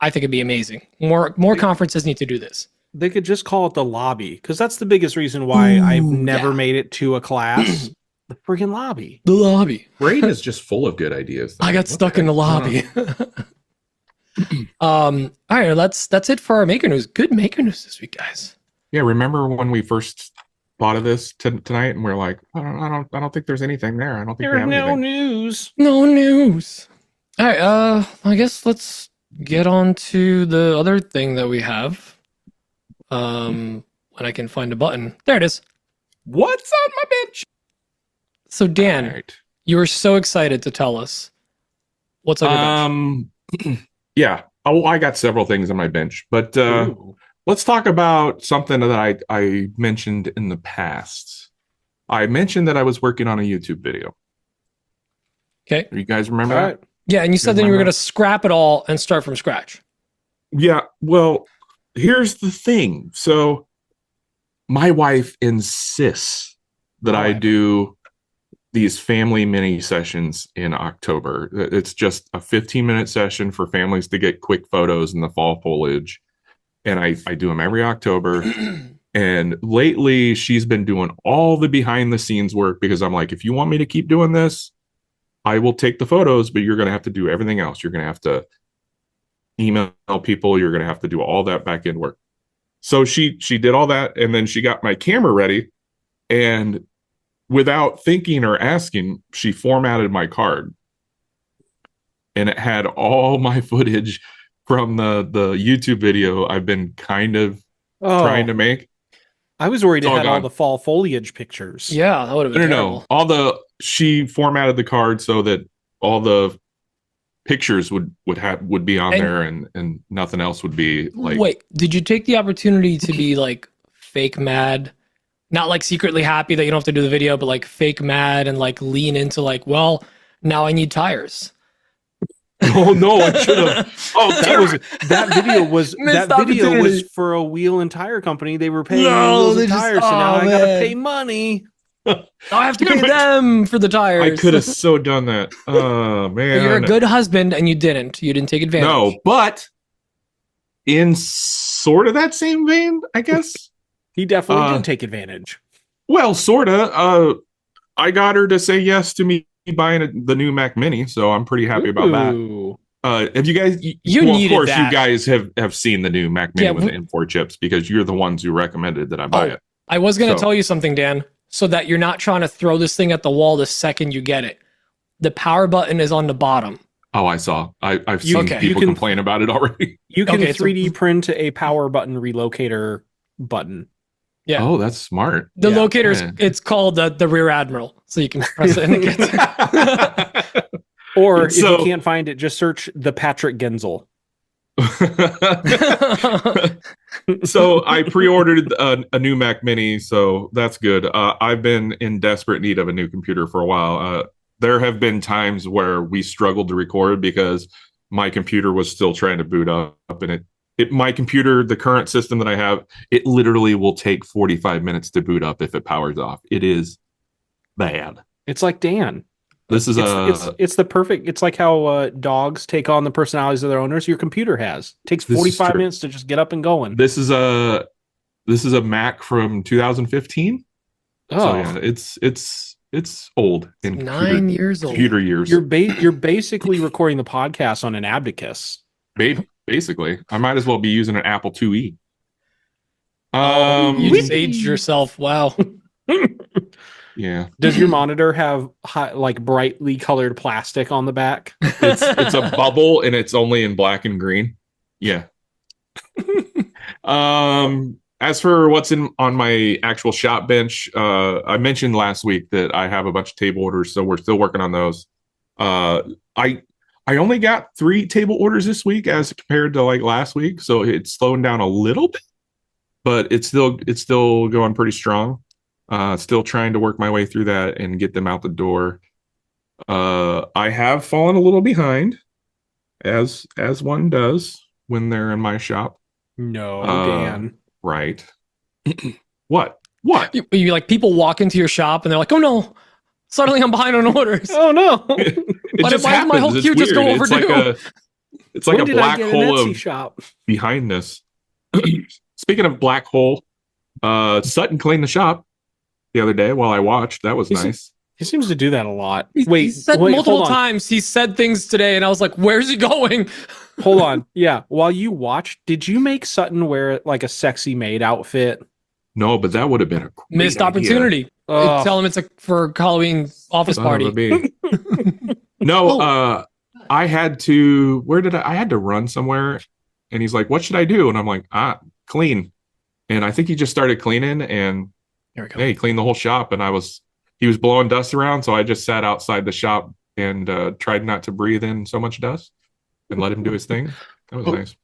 [SPEAKER 2] I think it'd be amazing. More conferences need to do this.
[SPEAKER 3] They could just call it the lobby, because that's the biggest reason why I've never made it to a class. The freaking lobby.
[SPEAKER 2] The lobby.
[SPEAKER 4] Braden is just full of good ideas.
[SPEAKER 2] I got stuck in the lobby. All right, that's it for our maker news. Good maker news this week, guys.
[SPEAKER 4] Yeah, remember when we first thought of this tonight, and we're like, I don't think there's anything there. I don't think
[SPEAKER 3] There's no
[SPEAKER 4] anything.
[SPEAKER 3] news.
[SPEAKER 2] No news. All right, I guess let's get on to the other thing that we have. When I can find a button. There it is.
[SPEAKER 4] What's on my bench?
[SPEAKER 2] So Dan, you were so excited to tell us what's on your bench.
[SPEAKER 4] Yeah. Oh, I got several things on my bench, but let's talk about something that I mentioned in the past. I mentioned that I was working on a YouTube video.
[SPEAKER 2] Okay.
[SPEAKER 4] You guys remember that?
[SPEAKER 2] Yeah, and you said then you were going to scrap it all and start from scratch.
[SPEAKER 4] Yeah. Well, here's the thing. So my wife insists that I do these family mini sessions in October. It's just a 15-minute session for families to get quick photos in the fall foliage. And I do them every October. And lately she's been doing all the behind the scenes work, because I'm like, if you want me to keep doing this, I will take the photos, but you're going to have to do everything else. You're going to have to email people. You're going to have to do all that back end work. So she did all that. And then she got my camera ready, and without thinking or asking, she formatted my card, and it had all my footage from the YouTube video I've been kind of trying to make.
[SPEAKER 3] I was worried it had all the fall foliage pictures.
[SPEAKER 2] Yeah, that would have been terrible.
[SPEAKER 4] She formatted the card so that all the pictures would be on there, and nothing else would be like.
[SPEAKER 2] Wait, did you take the opportunity to be like fake mad? Not like secretly happy that you don't have to do the video, but like fake mad and like lean into like, well, now I need tires.
[SPEAKER 4] Oh no, I should have. Oh,
[SPEAKER 3] that video was for a wheel and tire company. They were paying wheels and tires, so now I gotta pay money.
[SPEAKER 2] I have to pay them for the tires.
[SPEAKER 4] I could have so done that. Oh man,
[SPEAKER 2] you're a good husband, and you didn't. You didn't take advantage.
[SPEAKER 4] No, but in sort of that same vein, I guess.
[SPEAKER 3] He definitely did take advantage.
[SPEAKER 4] Well, sorta. I got her to say yes to me buying the new Mac Mini, so I'm pretty happy about that. Have you guys? Of course, you guys have seen the new Mac Mini with the M4 chips, because you're the ones who recommended that I buy it.
[SPEAKER 2] I was going to tell you something, Dan, so that you're not trying to throw this thing at the wall the second you get it. The power button is on the bottom.
[SPEAKER 4] Oh, I saw. I've seen people complain about it already.
[SPEAKER 3] You can 3D print a power button relocator button.
[SPEAKER 2] Yeah.
[SPEAKER 4] Oh, that's smart.
[SPEAKER 2] The locator's it's called the Rear Admiral, so you can press it and it gets it.
[SPEAKER 3] Or if you can't find it, just search the Patrick Genzel.
[SPEAKER 4] So I pre-ordered a new Mac Mini, so that's good. I've been in desperate need of a new computer for a while. There have been times where we struggled to record because my computer was still trying to boot up, and my computer, the current system that I have, it literally will take 45 minutes to boot up if it powers off. It is bad.
[SPEAKER 3] It's like Dan.
[SPEAKER 4] This is
[SPEAKER 3] it's the perfect. It's like how dogs take on the personalities of their owners. Your computer has. It takes 45 minutes to just get up and going.
[SPEAKER 4] This is a Mac from 2015. Oh, so yeah, it's old. In
[SPEAKER 2] 9 years old.
[SPEAKER 4] Computer years.
[SPEAKER 3] You're basically recording the podcast on an Abacus.
[SPEAKER 4] Basically, I might as well be using an Apple IIe.
[SPEAKER 2] You just aged yourself. Wow.
[SPEAKER 4] Yeah.
[SPEAKER 3] Does your monitor have brightly colored plastic on the back?
[SPEAKER 4] It's a bubble, and it's only in black and green. Yeah. As for what's on my actual shop bench, I mentioned last week that I have a bunch of table orders, so we're still working on those. I only got 3 table orders this week as compared to like last week, so it's slowing down a little bit, but it's still going pretty strong. Still trying to work my way through that and get them out the door. I have fallen a little behind, as one does when they're in my shop.
[SPEAKER 3] No, Dan.
[SPEAKER 4] Right. What?
[SPEAKER 2] You like people walk into your shop and they're like, oh no, suddenly I'm behind on orders.
[SPEAKER 3] Oh no.
[SPEAKER 4] It just happens.
[SPEAKER 2] My whole queue just go overdue?
[SPEAKER 4] It's like
[SPEAKER 3] when
[SPEAKER 4] a black hole of
[SPEAKER 3] shop?
[SPEAKER 4] behindness. Speaking of black hole, Sutton cleaned the shop the other day while I watched. That was nice.
[SPEAKER 3] He seems to do that a lot.
[SPEAKER 2] He said multiple times. He said things today, and I was like, "Where's he going?"
[SPEAKER 3] Hold on. Yeah. While you watched, did you make Sutton wear like a sexy maid outfit?
[SPEAKER 4] No, but that would have been a
[SPEAKER 2] missed opportunity. Tell him it's for Halloween office party.
[SPEAKER 4] No, I had to. I had to run somewhere, and he's like, "What should I do?" And I'm like, clean." And I think he just started cleaning, and he cleaned the whole shop. And he was blowing dust around, so I just sat outside the shop and tried not to breathe in so much dust and let him do his thing. That was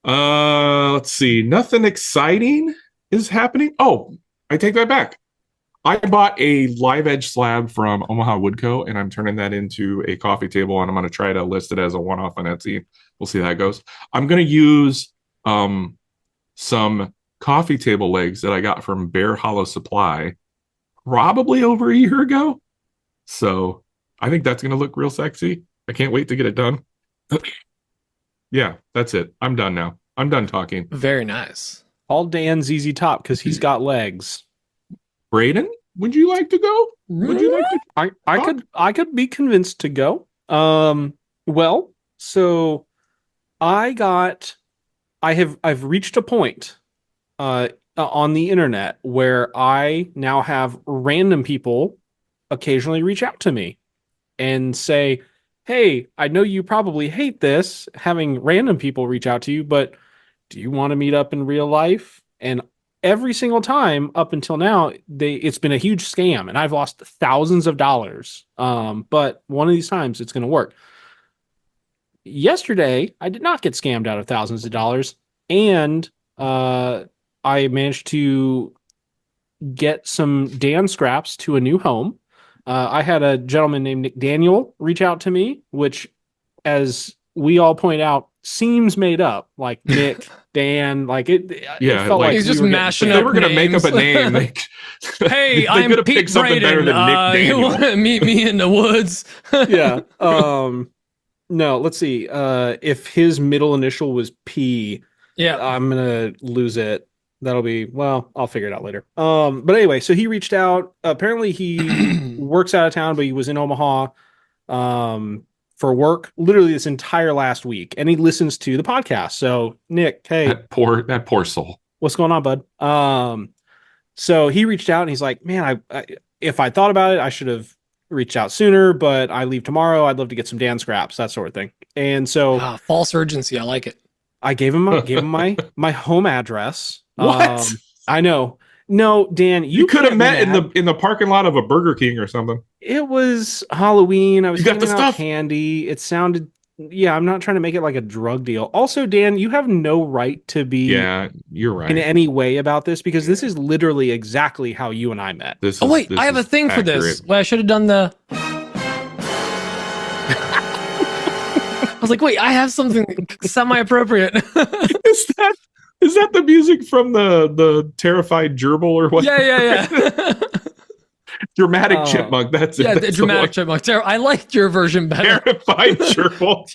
[SPEAKER 4] nice. Let's see. Nothing exciting is happening. Oh, I take that back. I bought a live edge slab from Omaha Woodco, and I'm turning that into a coffee table, and I'm going to try to list it as a one-off on Etsy. We'll see how that goes. I'm going to use some coffee table legs that I got from Bear Hollow Supply probably over a year ago. So I think that's going to look real sexy. I can't wait to get it done. Yeah, that's it. I'm done now. I'm done talking.
[SPEAKER 2] Very nice.
[SPEAKER 3] All Dan ZZ Top because he's got legs.
[SPEAKER 4] Braden, would you like to go? Would you like to?
[SPEAKER 3] I could be convinced to go. Well, so I've reached a point on the internet where I now have random people occasionally reach out to me and say, "Hey, I know you probably hate this, having random people reach out to you, but do you want to meet up in real life?" And every single time up until now, it's been a huge scam, and I've lost thousands of dollars. But one of these times it's going to work. Yesterday, I did not get scammed out of thousands of dollars, and I managed to get some Dan scraps to a new home. I had a gentleman named Nick Daniel reach out to me, which, as we all point out, seems made up. Like Nick, Dan, like it.
[SPEAKER 4] Yeah,
[SPEAKER 3] it felt like
[SPEAKER 2] he's just mashing up.
[SPEAKER 4] They were going to make up a name.
[SPEAKER 2] Hey, I'm Pete Braden. You want to meet me in the woods?
[SPEAKER 3] Yeah. No, let's see. If his middle initial was P, I'm gonna lose it. That'll be, well, I'll figure it out later. But anyway, so he reached out. Apparently he works out of town, but he was in Omaha for work literally this entire last week, and he listens to the podcast. So Nick, hey,
[SPEAKER 4] that poor soul.
[SPEAKER 3] What's going on, bud? So he reached out and he's like, "Man, I if I thought about it, I should have reached out sooner, but I leave tomorrow. I'd love to get some Dan scraps, that sort of thing." And so
[SPEAKER 2] false urgency. I like it.
[SPEAKER 3] I gave him my home address.
[SPEAKER 4] What?
[SPEAKER 3] I know. No, Dan, you
[SPEAKER 4] could have met in the parking lot of a Burger King or something.
[SPEAKER 3] It was Halloween. I was
[SPEAKER 4] got the stuff.
[SPEAKER 3] Candy. It sounded. Yeah, I'm not trying to make it like a drug deal. Also, Dan, you have no right to be.
[SPEAKER 4] Yeah, you're right.
[SPEAKER 3] In any way about this, because this is literally exactly how you and I met.
[SPEAKER 2] I have a thing for this. Well, I should have done the. I was like, wait, I have something semi-appropriate.
[SPEAKER 4] Is that the music from the Terrified Gerbil or what?
[SPEAKER 2] Yeah.
[SPEAKER 4] Dramatic Chipmunk. That's it.
[SPEAKER 2] Yeah,
[SPEAKER 4] that's
[SPEAKER 2] the Dramatic Chipmunk. I liked your version better.
[SPEAKER 4] Terrified Gerbil.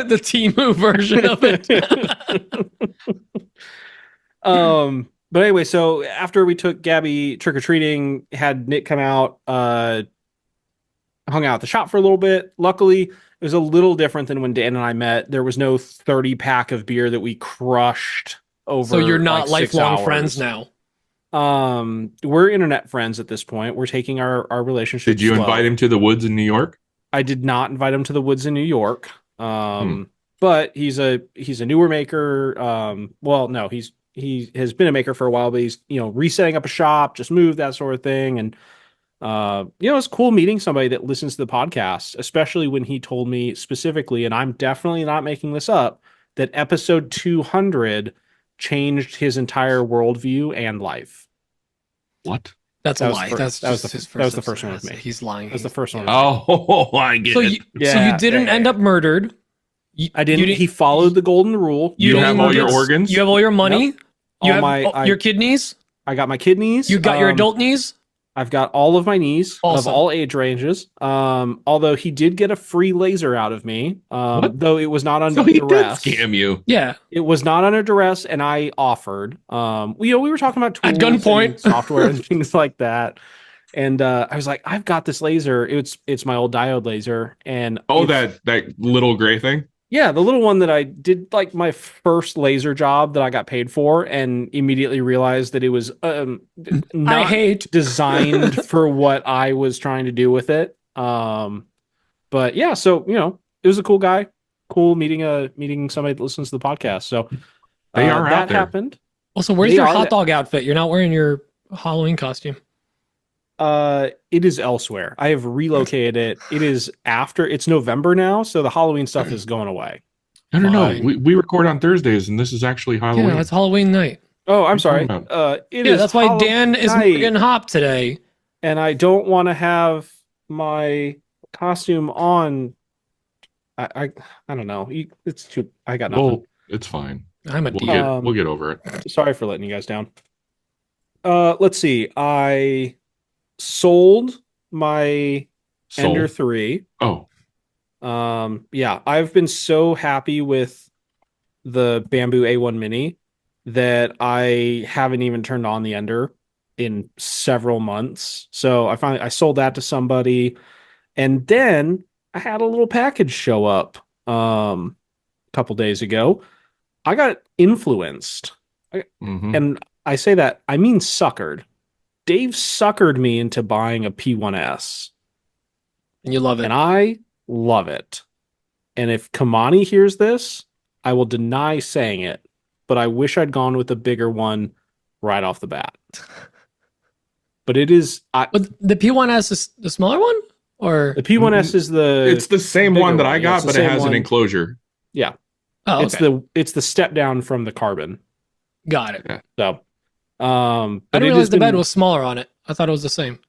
[SPEAKER 2] the Temu version of it.
[SPEAKER 3] But anyway, so after we took Gabby trick-or-treating, had Nick come out, hung out at the shop for a little bit. Luckily, it was a little different than when Dan and I met. There was no 30-pack of beer that we crushed over.
[SPEAKER 2] So you're not
[SPEAKER 3] like
[SPEAKER 2] lifelong friends now?
[SPEAKER 3] We're internet friends at this point. We're taking our relationship.
[SPEAKER 4] Did you invite him to the woods in New York?
[SPEAKER 3] I did not invite him to the woods in New York. But he's a newer maker. Well, no, he has been a maker for a while, but he's, resetting up a shop, just moved, that sort of thing. And, it's cool meeting somebody that listens to the podcast, especially when he told me specifically, and I'm definitely not making this up, that episode 200 changed his entire worldview and life.
[SPEAKER 4] What?
[SPEAKER 2] That's a lie.
[SPEAKER 3] That was the first one with me.
[SPEAKER 2] He's lying.
[SPEAKER 3] That's the first one.
[SPEAKER 4] Oh, I get it.
[SPEAKER 2] So you didn't end up murdered.
[SPEAKER 3] I didn't. He followed the golden rule.
[SPEAKER 4] You have all your organs.
[SPEAKER 2] You have all your money.
[SPEAKER 3] Yep.
[SPEAKER 2] You have your kidneys.
[SPEAKER 3] I got my kidneys.
[SPEAKER 2] You got your adult knees.
[SPEAKER 3] I've got all of my niece
[SPEAKER 2] Awesome.
[SPEAKER 3] of all age ranges. Although he did get a free laser out of me, though it was not under duress.
[SPEAKER 4] Did scam you.
[SPEAKER 2] Yeah,
[SPEAKER 3] it was not under duress, and I offered. We were talking about tools
[SPEAKER 2] at gunpoint,
[SPEAKER 3] and software and things like that. And I was like, I've got this laser. It's my old diode laser, and
[SPEAKER 4] that little gray thing.
[SPEAKER 3] Yeah, the little one that I did, like my first laser job that I got paid for, and immediately realized that it was not designed for what I was trying to do with it. But yeah, so it was a cool guy, cool meeting somebody that listens to the podcast. So
[SPEAKER 4] they are
[SPEAKER 3] that
[SPEAKER 4] out there.
[SPEAKER 3] Happened.
[SPEAKER 2] Well, so where's your hot dog outfit? You're not wearing your Halloween costume.
[SPEAKER 3] It is elsewhere. I have relocated it. It's November now, so the Halloween stuff is going away.
[SPEAKER 4] No. We record on Thursdays, and this is actually Halloween.
[SPEAKER 2] Yeah, it's Halloween night.
[SPEAKER 3] Oh, I'm sorry.
[SPEAKER 2] That's why Dan is Morgan Hop today.
[SPEAKER 3] And I don't want to have my costume on. I don't know. It's too. I got nothing.
[SPEAKER 4] Well, it's fine. We'll get over it.
[SPEAKER 3] Sorry for letting you guys down. Let's see. I sold my Ender 3.
[SPEAKER 4] Oh.
[SPEAKER 3] Yeah, I've been so happy with the Bamboo A1 Mini that I haven't even turned on the Ender in several months. So I sold that to somebody, and then I had a little package show up a couple days ago. I got influenced. And I say that, I mean suckered. Dave suckered me into buying a P1S.
[SPEAKER 2] And you love it.
[SPEAKER 3] And I love it. And if Kamani hears this, I will deny saying it, but I wish I'd gone with a bigger one right off the bat. But it is...
[SPEAKER 2] But the P1S is the smaller one? Or
[SPEAKER 3] the P1S is the...
[SPEAKER 4] It's the same one that I got, but it has an enclosure.
[SPEAKER 3] Yeah.
[SPEAKER 2] Oh, okay.
[SPEAKER 3] It's the step down from the carbon.
[SPEAKER 2] Got it.
[SPEAKER 3] Yeah. So...
[SPEAKER 2] I didn't realize the bed was smaller on it. I thought it was the same.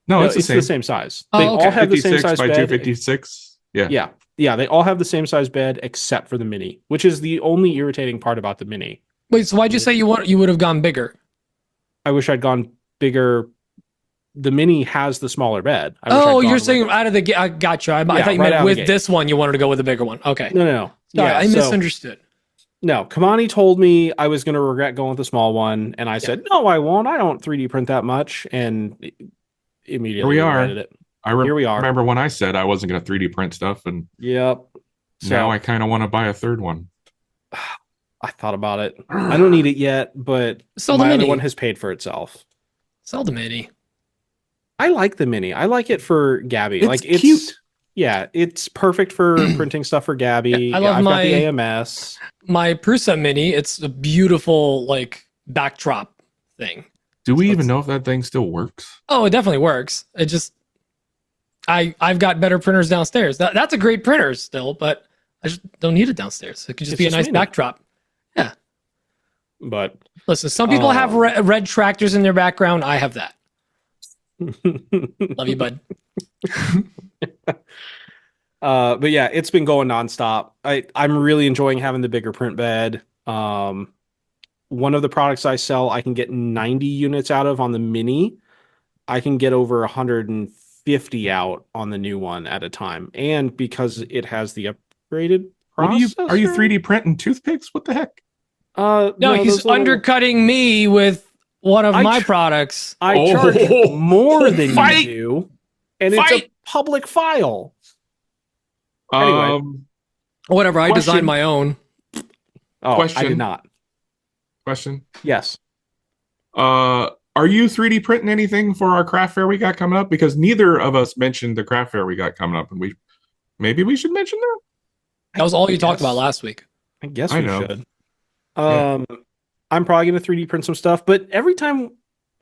[SPEAKER 3] No, it's the same size. They all have the same size
[SPEAKER 4] by
[SPEAKER 3] bed.
[SPEAKER 4] 256. Yeah.
[SPEAKER 3] Yeah. They all have the same size bed except for the Mini, which is the only irritating part about the Mini.
[SPEAKER 2] Wait, so why'd you say you would have gone bigger?
[SPEAKER 3] I wish I'd gone bigger. The Mini has the smaller bed.
[SPEAKER 2] You're saying out of the... I gotcha. I thought you meant with this one you wanted to go with the bigger one. Okay.
[SPEAKER 3] No.
[SPEAKER 2] Sorry, I misunderstood.
[SPEAKER 3] No, Kamani told me I was going to regret going with the small one, and I said, no, I won't. I don't 3D print that much, and immediately regretted it.
[SPEAKER 4] Here we are. Remember when I said I wasn't going to 3D print stuff, and
[SPEAKER 3] yep.
[SPEAKER 4] Now I kind of want to buy a third one.
[SPEAKER 3] I thought about it. I don't need it yet, but my other one has paid for itself.
[SPEAKER 2] Sell the Mini.
[SPEAKER 3] I like the Mini. I like it for Gabby.
[SPEAKER 4] It's cute.
[SPEAKER 3] Yeah, it's perfect for printing stuff for Gabby.
[SPEAKER 2] Yeah, I've
[SPEAKER 3] got the AMS.
[SPEAKER 2] My Prusa Mini, it's a beautiful backdrop thing.
[SPEAKER 4] Do we even know if that thing still works?
[SPEAKER 2] Oh, it definitely works. It just I've got better printers downstairs. That's a great printer still, but I just don't need it downstairs. It could just be a nice backdrop. Yeah.
[SPEAKER 3] But
[SPEAKER 2] listen, some people have red tractors in their background. I have that. Love you, bud.
[SPEAKER 3] But yeah, it's been going nonstop. I'm really enjoying having the bigger print bed. One of the products I sell, I can get 90 units out of on the Mini. I can get over 150 out on the new one at a time. And because it has the upgraded processor.
[SPEAKER 4] Are you 3D printing toothpicks? What the heck?
[SPEAKER 2] No, he's undercutting me with one of my products.
[SPEAKER 3] I charge more than you do. And it's a public file. Anyway.
[SPEAKER 2] Whatever, I designed my own.
[SPEAKER 3] Oh,
[SPEAKER 4] question.
[SPEAKER 3] I did not.
[SPEAKER 4] Question?
[SPEAKER 3] Yes.
[SPEAKER 4] Are you 3D printing anything for our craft fair we got coming up? Because neither of us mentioned the craft fair we got coming up, and maybe we should mention that.
[SPEAKER 2] That was all you talked about last week.
[SPEAKER 3] I guess we should. I'm probably going to 3D print some stuff, but every time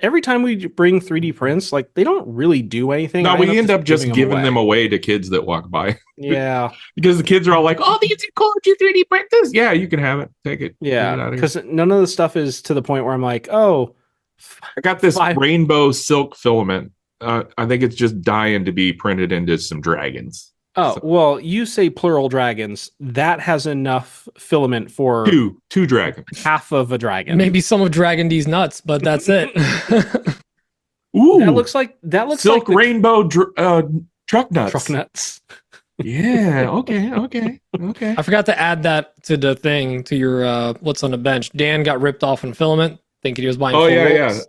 [SPEAKER 3] we bring 3D prints, they don't really do anything.
[SPEAKER 4] No, we end up just giving them away to kids that walk by.
[SPEAKER 3] Yeah.
[SPEAKER 4] Because the kids are all like, oh, these are cool. Did you 3D print this? Yeah, you can have it. Take it.
[SPEAKER 3] Yeah. Because none of the stuff is to the point where I'm like, oh.
[SPEAKER 4] I got this rainbow silk filament. I think it's just dying to be printed into some dragons.
[SPEAKER 3] Oh, well, you say plural dragons. That has enough filament for
[SPEAKER 4] two dragons.
[SPEAKER 3] Half of a dragon.
[SPEAKER 2] Maybe some of Dragon D's nuts, but that's it.
[SPEAKER 4] Ooh,
[SPEAKER 3] that looks
[SPEAKER 4] silk
[SPEAKER 3] like
[SPEAKER 4] rainbow truck nuts.
[SPEAKER 3] truck nuts.
[SPEAKER 4] Yeah. Okay.
[SPEAKER 2] I forgot to add that to the thing to your what's on the bench. Dan got ripped off in filament, thinking he was buying.
[SPEAKER 4] Oh
[SPEAKER 2] full
[SPEAKER 4] yeah.
[SPEAKER 2] rolls.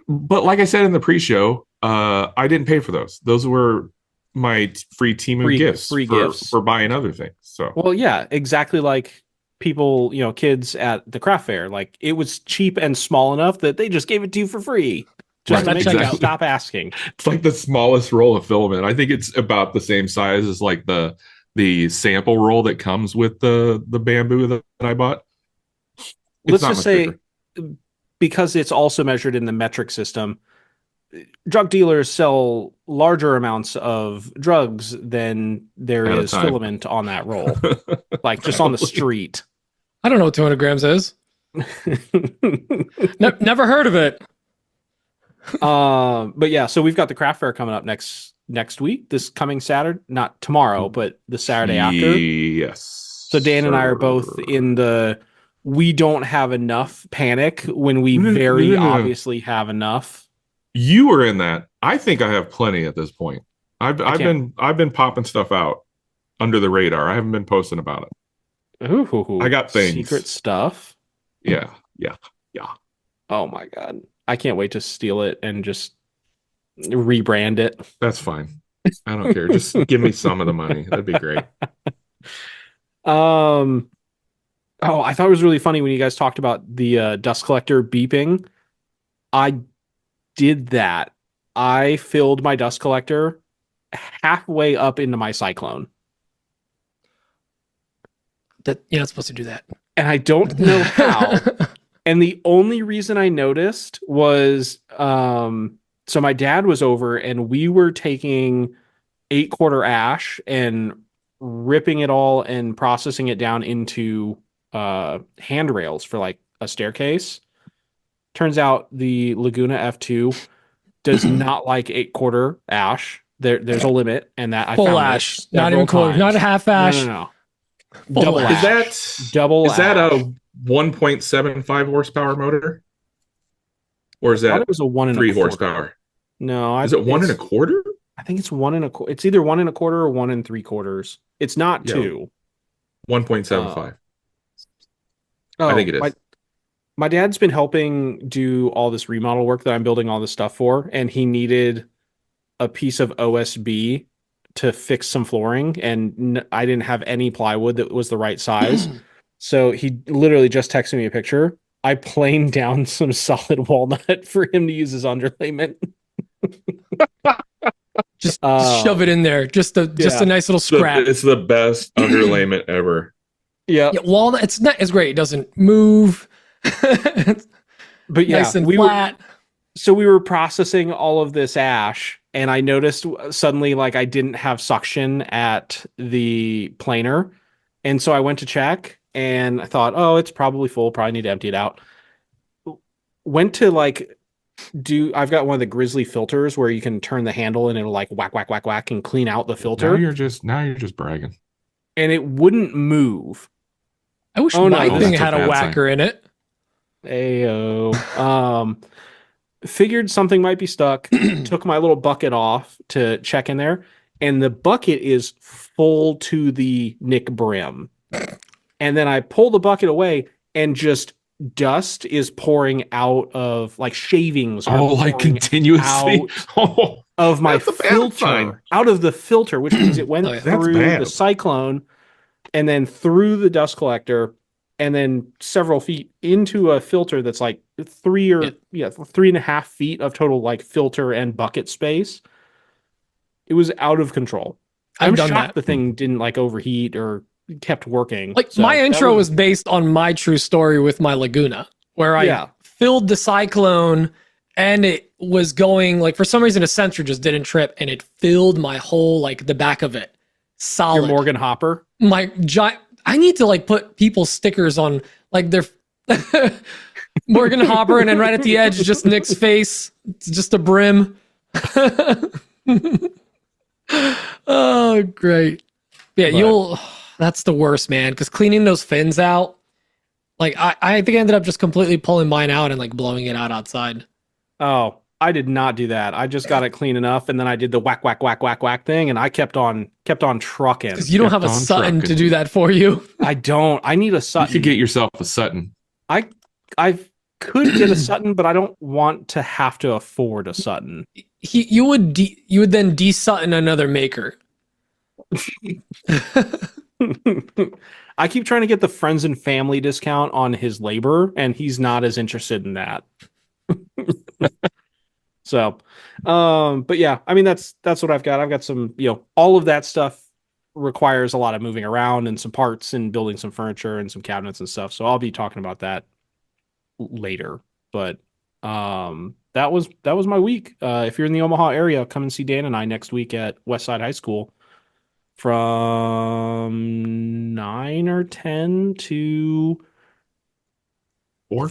[SPEAKER 4] But like I said in the pre-show, I didn't pay for those. Those were my free Temu gifts for buying other things. So
[SPEAKER 3] well, yeah, exactly like people, kids at the craft fair. Like it was cheap and small enough that they just gave it to you for free. Just to make you stop asking.
[SPEAKER 4] It's like the smallest roll of filament. I think it's about the same size as like the sample roll that comes with the bamboo that I bought.
[SPEAKER 3] Let's just say, because it's also measured in the metric system, drug dealers sell larger amounts of drugs than there is filament on that roll. Like just on the street.
[SPEAKER 2] I don't know what 200 grams is. Never heard of it.
[SPEAKER 3] But yeah, so we've got the craft fair coming up next week, this coming Saturday, not tomorrow, but the Saturday after.
[SPEAKER 4] Yes.
[SPEAKER 3] So Dan and I are both in the we don't have enough panic when we obviously have enough.
[SPEAKER 4] You were in that. I think I have plenty at this point. I've been popping stuff out under the radar. I haven't been posting about it.
[SPEAKER 3] Ooh,
[SPEAKER 4] I got things.
[SPEAKER 3] Secret stuff.
[SPEAKER 4] Yeah.
[SPEAKER 3] Oh my god. I can't wait to steal it and just rebrand it.
[SPEAKER 4] That's fine. I don't care. Just give me some of the money. That'd be great.
[SPEAKER 3] Oh, I thought it was really funny when you guys talked about the dust collector beeping. I did that. I filled my dust collector halfway up into my cyclone.
[SPEAKER 2] That you're not supposed to do that.
[SPEAKER 3] And I don't know how. And the only reason I noticed was so my dad was over and we were taking 8-quarter ash and ripping it all and processing it down into handrails for like a staircase. Turns out the Laguna F2 does not like 8-quarter ash. There's a limit, and that
[SPEAKER 2] full
[SPEAKER 3] I found
[SPEAKER 2] ash, not even quarter, not a half ash.
[SPEAKER 3] No.
[SPEAKER 2] Double ash.
[SPEAKER 3] Double.
[SPEAKER 4] Is that a 1.75 horsepower motor, or is that
[SPEAKER 3] it was a 1
[SPEAKER 4] 3 horsepower?
[SPEAKER 3] No,
[SPEAKER 4] is it 1 1/4?
[SPEAKER 3] I think it's 1 1/4. It's either 1 1/4 or 1 3/4. It's not 2.
[SPEAKER 4] 1.75. I think it is.
[SPEAKER 3] My dad's been helping do all this remodel work that I'm building all this stuff for, and he needed a piece of OSB to fix some flooring, and I didn't have any plywood that was the right size. So he literally just texted me a picture. I planed down some solid walnut for him to use as underlayment.
[SPEAKER 2] Just shove it in there. Just a nice little scrap.
[SPEAKER 4] It's the best underlayment ever.
[SPEAKER 3] Yeah.
[SPEAKER 2] Walnut. It's great. It doesn't move.
[SPEAKER 3] But yeah,
[SPEAKER 2] nice and flat.
[SPEAKER 3] We were processing all of this ash, and I noticed suddenly like I didn't have suction at the planer, and so I went to check, and I thought, oh, it's probably full. Probably need to empty it out. Went to I've got one of the Grizzly filters where you can turn the handle and it'll like whack, whack, whack, whack and clean out the filter.
[SPEAKER 4] Now you're just bragging.
[SPEAKER 3] And it wouldn't move.
[SPEAKER 2] I wish my thing had a whacker in it.
[SPEAKER 3] Ayo. Figured something might be stuck. Took my little bucket off to check in there, and the bucket is full to the nick brim. And then I pull the bucket away, and just dust is pouring out of shavings.
[SPEAKER 4] Continuously
[SPEAKER 3] out of my filter, out of the filter, which means it went through the cyclone, and then through the dust collector, and then several feet into a filter that's like 3.5 feet of total filter and bucket space. It was out of control. I'm shocked the thing didn't overheat or kept working.
[SPEAKER 2] My intro was based on my true story with my Laguna, where I filled the cyclone and it was going for some reason a sensor just didn't trip and it filled my whole the back of it solid.
[SPEAKER 3] Your Morgan Hopper.
[SPEAKER 2] My giant. I need to put people's stickers on their Morgan Hopper, and then right at the edge is just Nick's face. It's just a brim. Oh, great. Yeah, that's the worst, man. Because cleaning those fins out, I think I ended up just completely pulling mine out and blowing it out outside.
[SPEAKER 3] Oh, I did not do that. I just got it clean enough, and then I did the whack, whack, whack, whack, whack thing, and I kept on trucking.
[SPEAKER 2] Because you don't have a Sutton to do that for you.
[SPEAKER 3] I don't. I need a Sutton.
[SPEAKER 4] You could get yourself a Sutton.
[SPEAKER 3] I could get a Sutton, but I don't want to have to afford a Sutton.
[SPEAKER 2] You would then de-Sutton another maker.
[SPEAKER 3] I keep trying to get the friends and family discount on his labor, and he's not as interested in that. So, but yeah, I mean, that's what I've got. I've got some, all of that stuff requires a lot of moving around and some parts and building some furniture and some cabinets and stuff. So I'll be talking about that later. But that was my week. If you're in the Omaha area, come and see Dan and I next week at Westside High School from 9 or 10 to 4,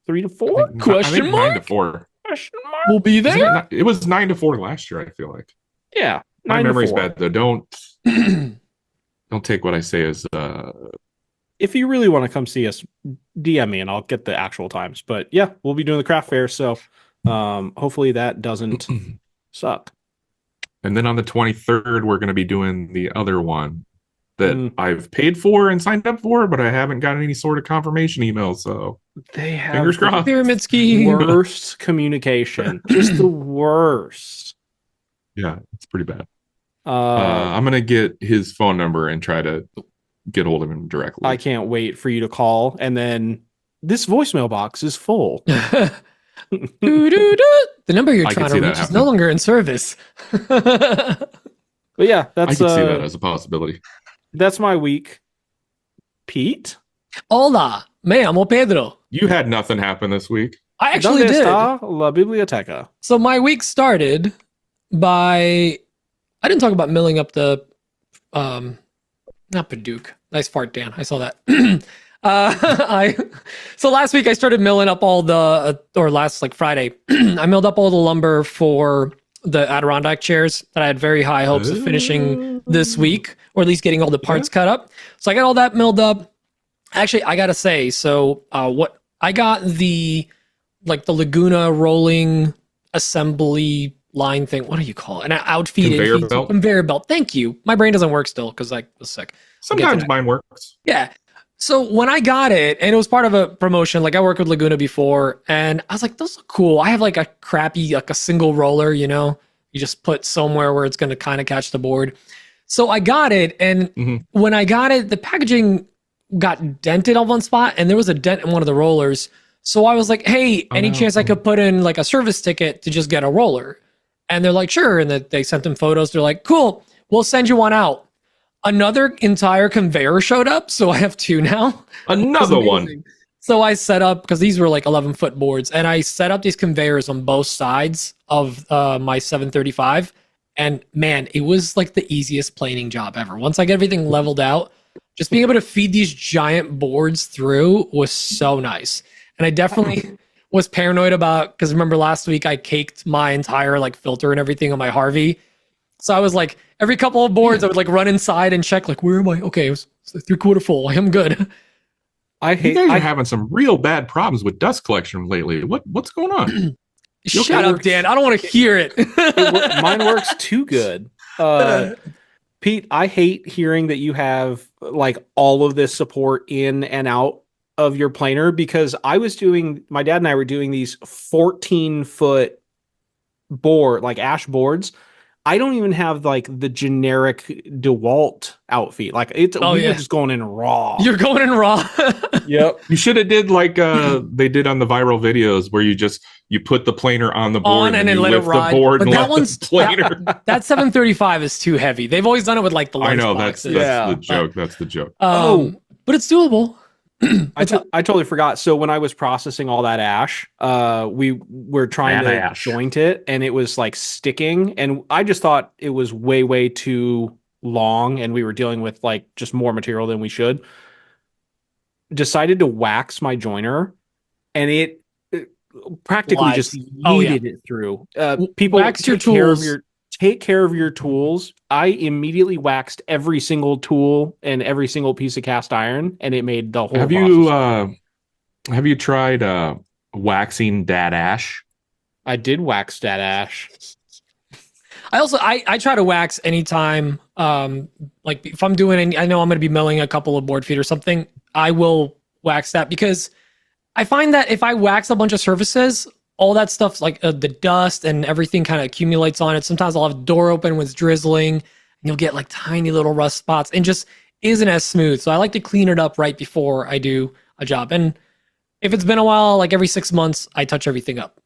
[SPEAKER 3] 3 to 4.
[SPEAKER 2] Question mark?
[SPEAKER 4] 9 to 4.
[SPEAKER 2] We'll be there.
[SPEAKER 4] It was 9 to 4 last year. I feel like.
[SPEAKER 3] Yeah,
[SPEAKER 4] my memory's bad though. Don't take what I say as.
[SPEAKER 3] If you really want to come see us, DM me and I'll get the actual times. But yeah, we'll be doing the craft fair, so hopefully that doesn't suck.
[SPEAKER 4] And then on the 23rd, we're going to be doing the other one that I've paid for and signed up for, but I haven't gotten any sort of confirmation email. So
[SPEAKER 3] they have
[SPEAKER 4] fingers crossed.
[SPEAKER 2] Pyramid scheme.
[SPEAKER 3] Worst communication, just the worst.
[SPEAKER 4] Yeah, it's pretty bad. I'm going to get his phone number and try to get hold of him directly.
[SPEAKER 3] I can't wait for you to call, and then this voicemail box is full.
[SPEAKER 2] The number you're trying to reach is no longer in service.
[SPEAKER 3] But yeah,
[SPEAKER 4] I can see that as a possibility.
[SPEAKER 3] That's my week. Pete?
[SPEAKER 2] Hola, me llamo Pedro.
[SPEAKER 4] You had nothing happen this week.
[SPEAKER 2] I actually did.
[SPEAKER 3] La biblioteca.
[SPEAKER 2] So my week started by... I didn't talk about milling up the... not Paduke. Nice fart, Dan. I saw that. So last week I started milling up all the... or last Friday, I milled up all the lumber for the Adirondack chairs that I had very high hopes of finishing this week, or at least getting all the parts cut up. So I got all that milled up. Actually, I gotta say, so what I got the Laguna rolling assembly line thing. What do you call it? An outfeed conveyor belt. Thank you. My brain doesn't work still because I was sick.
[SPEAKER 4] Sometimes mine works.
[SPEAKER 2] Yeah. So when I got it, and it was part of a promotion, I worked with Laguna before, and I was like, those are cool. I have a crappy, a single roller, you just put somewhere where it's going to kind of catch the board. So I got it, and when I got it, the packaging got dented on one spot, and there was a dent in one of the rollers. So I was like, hey, any chance I could put in a service ticket to just get a roller? And they're like, sure. And they sent them photos. They're like, cool, we'll send you one out. Another entire conveyor showed up, so I have two now.
[SPEAKER 4] Another one.
[SPEAKER 2] So I set up, because these were 11-foot boards, and I set up these conveyors on both sides of my 735. And man, it was the easiest planing job ever. Once I get everything leveled out, just being able to feed these giant boards through was so nice. And I definitely was paranoid about, because remember last week I caked my entire filter and everything on my Harvey. So I was every couple of boards, I would run inside and check, where am I? Okay, it was 3/4 full. I am good.
[SPEAKER 4] You guys are having some real bad problems with dust collection lately. What's going on?
[SPEAKER 2] Shut up, Dan. I don't want to hear it.
[SPEAKER 3] Mine works too good. Pete, I hate hearing that you have all of this support in and out of your planer, because my dad and I were doing these 14-foot board, ash boards. I don't even have the generic DeWalt outfit. We were just going in raw.
[SPEAKER 2] You're going in raw.
[SPEAKER 3] Yep.
[SPEAKER 4] You should have did they did on the viral videos where you put the planer on the board and then let it ride. The board, but that one's planer.
[SPEAKER 2] That 735 is too heavy. They've always done it with the lunch
[SPEAKER 4] I know
[SPEAKER 2] boxes.
[SPEAKER 4] that's the joke. That's the joke.
[SPEAKER 2] But it's doable.
[SPEAKER 3] I totally forgot. So when I was processing all that ash, we were trying to joint it, and it was sticking, and I just thought it was way, way too long, and we were dealing with just more material than we should. Decided to wax my joiner, and it practically just yeeted it through. People
[SPEAKER 2] wax your tools.
[SPEAKER 3] Take care of your tools. I immediately waxed every single tool and every single piece of cast iron, and it made the whole process.
[SPEAKER 4] Have you tried waxing dad ash?
[SPEAKER 3] I did wax that ash.
[SPEAKER 2] I try to wax anytime. Like if I'm doing I know I'm going to be milling a couple of board feet or something, I will wax that because I find that if I wax a bunch of surfaces, all that stuff's like the dust and everything kind of accumulates on it. Sometimes I'll have the door open when it's drizzling and you'll get like tiny little rust spots and just isn't as smooth. So I like to clean it up right before I do a job. And if it's been a while, like every 6 months, I touch everything up.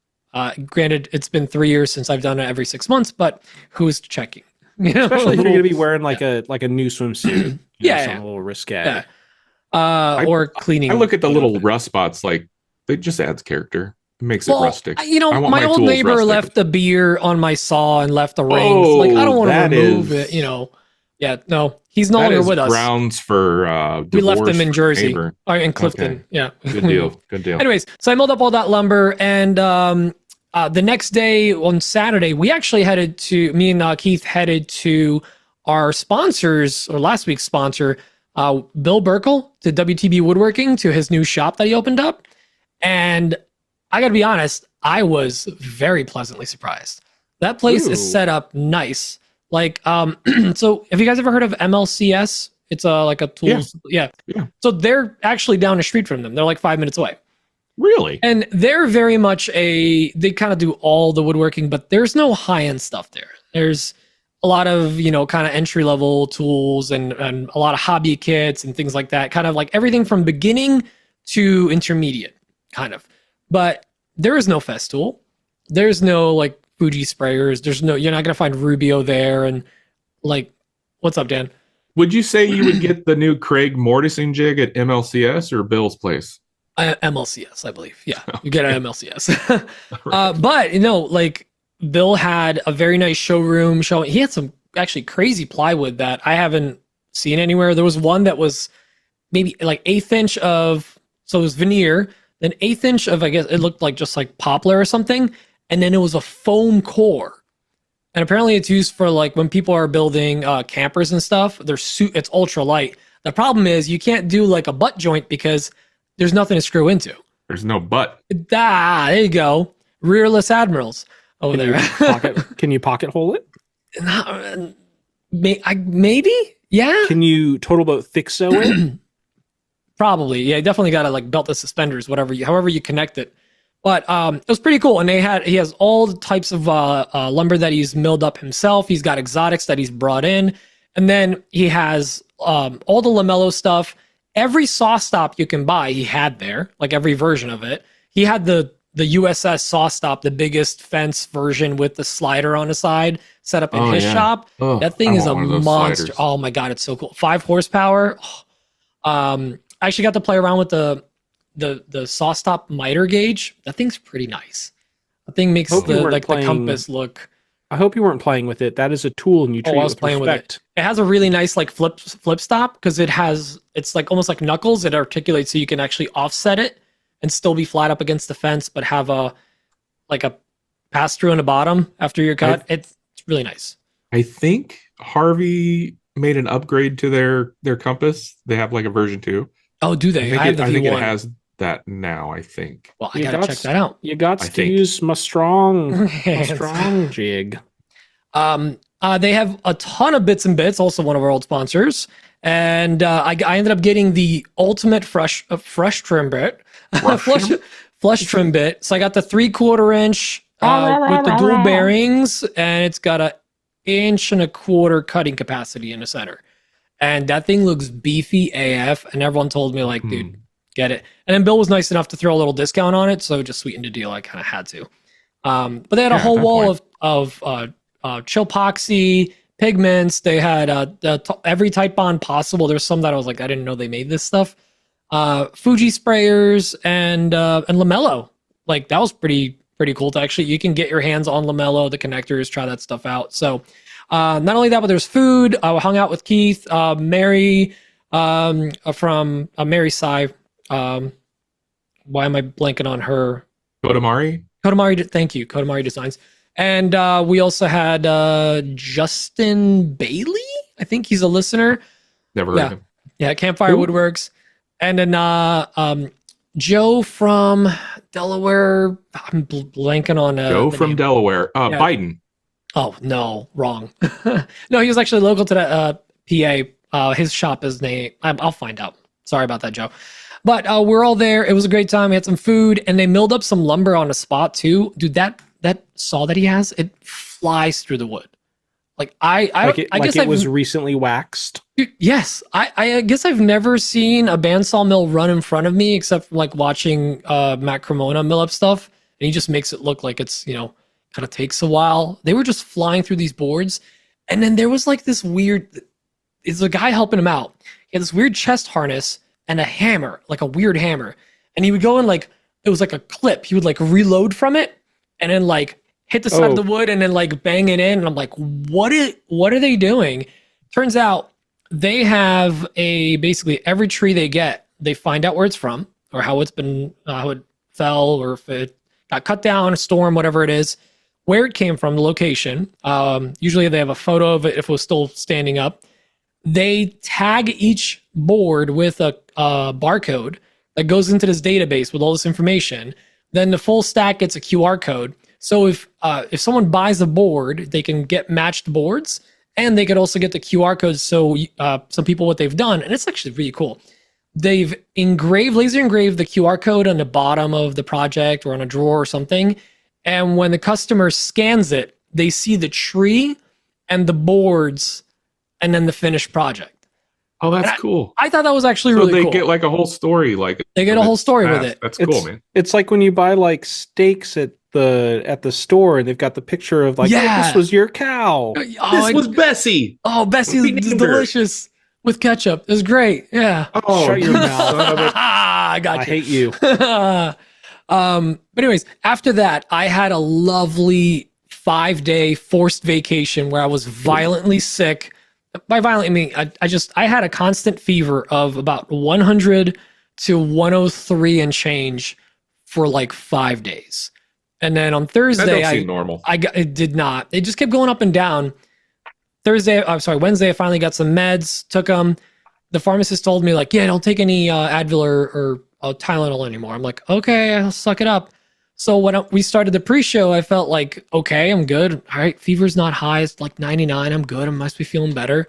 [SPEAKER 2] Granted, it's been 3 years since I've done it every 6 months, but who's checking? You know?
[SPEAKER 3] Especially if you're going to be wearing like a new swimsuit.
[SPEAKER 2] Yeah,
[SPEAKER 3] a little risque.
[SPEAKER 2] Yeah. Or cleaning.
[SPEAKER 4] I look at the little rust spots like it just adds character. It makes it rustic.
[SPEAKER 2] My old neighbor left the beer on my saw and left the rings. Like I don't want to remove it. Yeah, no, he's no longer with us.
[SPEAKER 4] Grounds for
[SPEAKER 2] we left him in Jersey or in Clifton. Okay. Yeah,
[SPEAKER 4] good deal. Good deal.
[SPEAKER 2] Anyways, so I milled up all that lumber, and the next day on Saturday, me and Keith headed to our sponsors or last week's sponsor, Bill Burkle, to WTB Woodworking, to his new shop that he opened up, and I got to be honest, I was very pleasantly surprised. That place is set up nice. Like, so have you guys ever heard of MLCS? It's like a tool. Yeah. So they're actually down the street from them. They're like 5 minutes away.
[SPEAKER 4] Really?
[SPEAKER 2] And they're very much they kind of do all the woodworking, but there's no high-end stuff there. There's a lot of, kind of entry-level tools and a lot of hobby kits and things like that. Kind of like everything from beginning to intermediate, kind of. But there is no Festool. There's no like Fuji sprayers. You're not gonna find Rubio there. And like, what's up, Dan?
[SPEAKER 4] Would you say you would get the new Kregg mortising jig at MLCS or Bill's place?
[SPEAKER 2] MLCS, I believe. Yeah, you get an MLCS. But like Bill had a very nice showroom showing. He had some actually crazy plywood that I haven't seen anywhere. There was one that was maybe like 1/8 inch of, so it was veneer. An 1/8 inch of, I guess it looked like just like poplar or something, and then it was a foam core. And apparently it's used for like when people are building campers and stuff. It's ultra light. The problem is you can't do like a butt joint because there's nothing to screw into.
[SPEAKER 4] There's no butt.
[SPEAKER 2] There you go. Rearless admirals over there.
[SPEAKER 3] Can you pocket hole it?
[SPEAKER 2] Maybe. Yeah.
[SPEAKER 3] Can you total boat thick sew it?
[SPEAKER 2] Probably, yeah. Definitely got to like belt the suspenders, however you connect it. But it was pretty cool, and he has all the types of lumber that he's milled up himself. He's got exotics that he's brought in, and then he has all the lamello stuff. Every saw stop you can buy, he had there, like every version of it. He had the USS saw stop, the biggest fence version with the slider on the side, set up in his shop. That thing is a monster. Sliders. Oh my god, it's so cool. 5 horsepower. I actually got to play around with the saw stop miter gauge. That thing's pretty nice. That thing makes the compass look.
[SPEAKER 3] I hope you weren't playing with it. That is a tool, and you treat it with respect. With it.
[SPEAKER 2] It has a really nice like flip stop because it's like almost like knuckles. It articulates so you can actually offset it and still be flat up against the fence, but have a pass through on the bottom after your cut. It's really nice.
[SPEAKER 4] I think Harvey made an upgrade to their compass. They have like a version 2.
[SPEAKER 2] Oh, do they?
[SPEAKER 4] I think it has that now, I think.
[SPEAKER 2] Well, I gotta check that out.
[SPEAKER 3] You got to use my strong jig.
[SPEAKER 2] They have a ton of bits and bits, also one of our old sponsors. And I ended up getting the ultimate fresh trim bit. Flush trim bit. So I got the 3/4 inch with the dual bearings, and it's got a 1.25 inch cutting capacity in the center. And that thing looks beefy AF, and everyone told me, like, dude, get it. And then Bill was nice enough to throw a little discount on it, so just sweetened the deal. I kind of had to. But they had a whole wall of Chilpoxy, pigments. They had every type bond possible. There's some that I was like, I didn't know they made this stuff. Fuji sprayers and lamello. Like, that was pretty cool to actually, you can get your hands on lamello, the connectors, try that stuff out. So not only that, but there's food. I hung out with Keith, Mary from Mary Sai. Why am I blanking on her?
[SPEAKER 4] Kodamari,
[SPEAKER 2] thank you. Kodamari Designs. And we also had Justin Bailey. I think he's a listener.
[SPEAKER 4] Never heard of him.
[SPEAKER 2] Yeah, Campfire Woodworks. And then Joe from Delaware. I'm blanking on
[SPEAKER 4] Joe from
[SPEAKER 2] name.
[SPEAKER 4] Delaware. Biden.
[SPEAKER 2] Oh no, wrong. No, he was actually local to the PA. His shop is named. I'll find out. Sorry about that, Joe. But we're all there. It was a great time. We had some food, and they milled up some lumber on the spot too. Dude, that saw that he has, it flies through the wood. Like I guess it was
[SPEAKER 3] recently waxed.
[SPEAKER 2] Dude, yes, I guess I've never seen a bandsaw mill run in front of me except for like watching Matt Cremona mill up stuff, and he just makes it look like it's kind of takes a while. They were just flying through these boards, and then there was like this weird. It's a guy helping him out. He had this weird chest harness and a hammer, like a weird hammer, and he would go in like it was like a clip. He would like reload from it, and then like hit the side of the wood and then like bang it in. And I'm like, what are they doing? Turns out they have basically every tree they get, they find out where it's from or how it's been, how it fell or if it got cut down, a storm, whatever it is, where it came from, the location. Usually they have a photo of it if it was still standing up. They tag each board with a barcode that goes into this database with all this information. Then the full stack gets a QR code. So if someone buys a board, they can get matched boards, and they could also get the QR codes. So some people, what they've done, and it's actually really cool, they've laser engraved the QR code on the bottom of the project or on a drawer or something. And when the customer scans it, they see the tree and the boards and then the finished project.
[SPEAKER 4] Oh, that's cool.
[SPEAKER 2] I thought that was actually really cool.
[SPEAKER 4] So they get like a whole story. They
[SPEAKER 2] get a whole story with it.
[SPEAKER 4] That's cool, man.
[SPEAKER 3] It's like when you buy like steaks at the store and they've got the picture of like, this was your cow.
[SPEAKER 4] This was Bessie.
[SPEAKER 2] Oh, Bessie is delicious with ketchup. It was great. Yeah.
[SPEAKER 3] Oh, shut your mouth.
[SPEAKER 2] I got you.
[SPEAKER 3] I hate you.
[SPEAKER 2] But anyways, after that, I had a lovely 5-day forced vacation where I was violently sick. By violent, I mean, I had a constant fever of about 100 to 103 and change for like 5 days. And then on Thursday,
[SPEAKER 4] that don't seem normal.
[SPEAKER 2] It did not. It just kept going up and down. Wednesday, I finally got some meds, took them. The pharmacist told me like, yeah, don't take any Advil or Tylenol anymore. I'm like, okay, I'll suck it up. So when we started the pre-show, I felt like, okay, I'm good. All right, fever's not high. It's like 99. I'm good. I must be feeling better.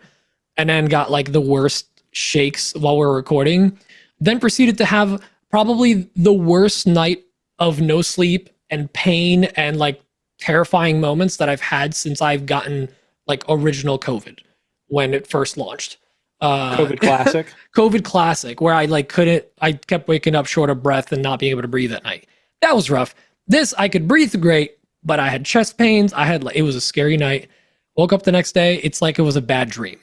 [SPEAKER 2] And then got like the worst shakes while we were recording. Then proceeded to have probably the worst night of no sleep and pain and like terrifying moments that I've had since I've gotten like original COVID when it first launched.
[SPEAKER 3] COVID classic.
[SPEAKER 2] COVID classic, where I kept waking up short of breath and not being able to breathe at night. That was rough. This, I could breathe great, but I had chest pains. It was a scary night. Woke up the next day. It's like it was a bad dream.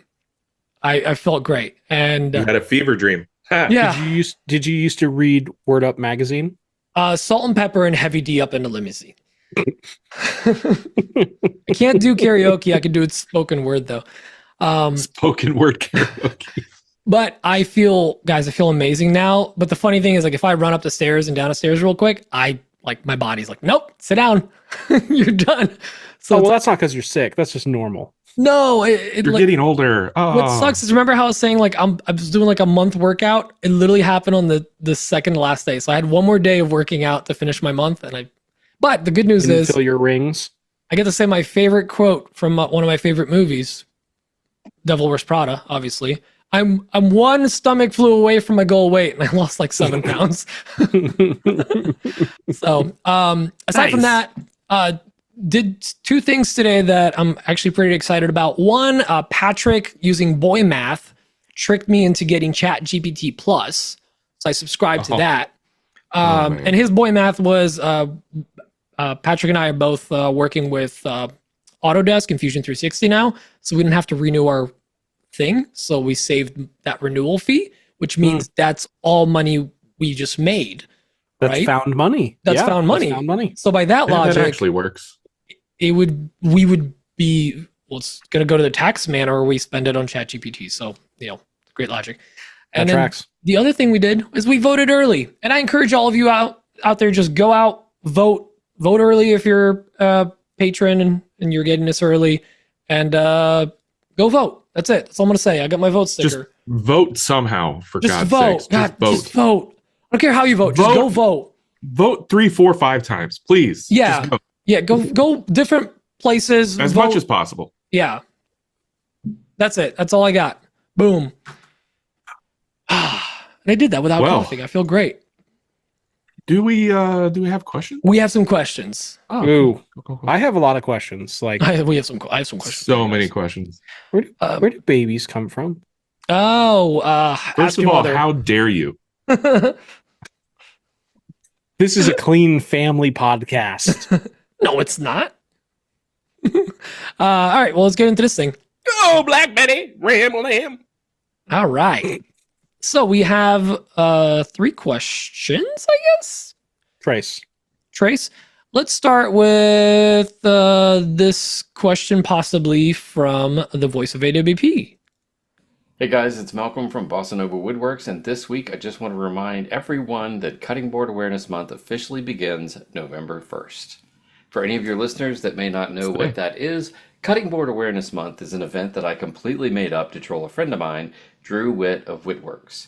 [SPEAKER 2] I felt great. And
[SPEAKER 4] you had a fever dream.
[SPEAKER 2] Yeah.
[SPEAKER 3] Did you used to read Word Up magazine?
[SPEAKER 2] Salt and Pepper and Heavy D up in the limousine. I can't do karaoke. I can do it spoken word though.
[SPEAKER 4] Spoken word karaoke.
[SPEAKER 2] But I feel amazing now. But the funny thing is, like, if I run up the stairs and down the stairs real quick, my body's like, nope, sit down. You're done. So
[SPEAKER 3] that's not because you're sick. That's just normal.
[SPEAKER 2] No,
[SPEAKER 4] you're getting older. Oh.
[SPEAKER 2] What sucks is, remember how I was saying like I was doing like a month workout? It literally happened on the second to last day. So I had one more day of working out to finish my month, but the good news is,
[SPEAKER 3] until your rings,
[SPEAKER 2] I get to say my favorite quote from one of my favorite movies, Devil Wears Prada. Obviously, I'm one stomach flew away from my goal weight, and I lost like 7 pounds. So aside from that, did 2 things today that I'm actually pretty excited about. One, Patrick using Boy Math tricked me into getting ChatGPT Plus, so I subscribed to that. And his Boy Math was Patrick and I are both working with Autodesk and Fusion 360 now, so we didn't have to renew our thing. So we saved that renewal fee, which means that's all money we just made.
[SPEAKER 3] That's
[SPEAKER 2] right?
[SPEAKER 3] found money.
[SPEAKER 2] That's found money. So by that logic,
[SPEAKER 4] that actually works.
[SPEAKER 2] We would be, it's going to go to the tax man, or we spend it on ChatGPT. So, great logic. And
[SPEAKER 3] that
[SPEAKER 2] then
[SPEAKER 3] tracks.
[SPEAKER 2] The other thing we did is we voted early. And I encourage all of you out there, just go out, vote early if you're a patron and you're getting this early, and go vote. That's it. That's all I'm going to say. I got my vote sticker.
[SPEAKER 4] Just vote somehow, for
[SPEAKER 2] just
[SPEAKER 4] God's
[SPEAKER 2] vote.
[SPEAKER 4] sakes.
[SPEAKER 2] Just vote. I don't care how you vote. Just go vote.
[SPEAKER 4] Vote 3, 4, 5 times, please.
[SPEAKER 2] Yeah. Go different places.
[SPEAKER 4] As much as possible.
[SPEAKER 2] Yeah. That's it. That's all I got. Boom. And I did that without coughing. I feel great.
[SPEAKER 4] Do we have questions?
[SPEAKER 2] We have some questions.
[SPEAKER 3] Oh, ooh. Cool. I have a lot of questions. Like
[SPEAKER 2] I have some questions.
[SPEAKER 4] So many questions.
[SPEAKER 3] Where do babies come from?
[SPEAKER 2] Oh,
[SPEAKER 4] first of all, how dare you?
[SPEAKER 3] This is a clean family podcast.
[SPEAKER 2] No, it's not. All right, well, let's get into this thing.
[SPEAKER 5] Oh, Black Betty, ram lamb.
[SPEAKER 2] All right. So we have 3 questions, I guess. Trace. Let's start with this question, possibly from the voice of AWP.
[SPEAKER 1] Hey guys, it's Malcolm from Bossanova Woodworks, and this week I just want to remind everyone that Cutting Board Awareness Month officially begins November 1st. For any of your listeners that may not know what that is, Cutting Board Awareness Month is an event that I completely made up to troll a friend of mine, Drew Witt of Woodworks.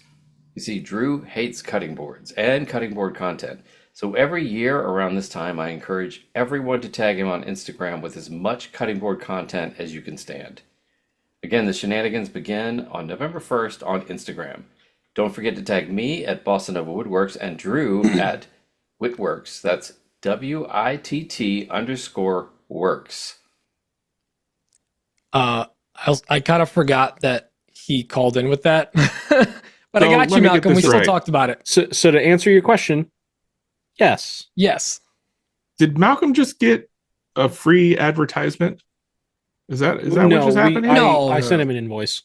[SPEAKER 1] You see, Drew hates cutting boards and cutting board content, so every year around this time I encourage everyone to tag him on Instagram with as much cutting board content as you can stand. Again, the shenanigans begin on November 1st on Instagram. Don't forget to tag me at Bossanova Woodworks and Drew at Whitworks. That's WITT_works.
[SPEAKER 2] I kind of forgot that he called in with that. But so I got you, Malcolm. We still talked about it.
[SPEAKER 3] So to answer your question, yes.
[SPEAKER 2] Yes.
[SPEAKER 4] Did Malcolm just get a free advertisement? Is that what just happened?
[SPEAKER 3] I sent him an invoice.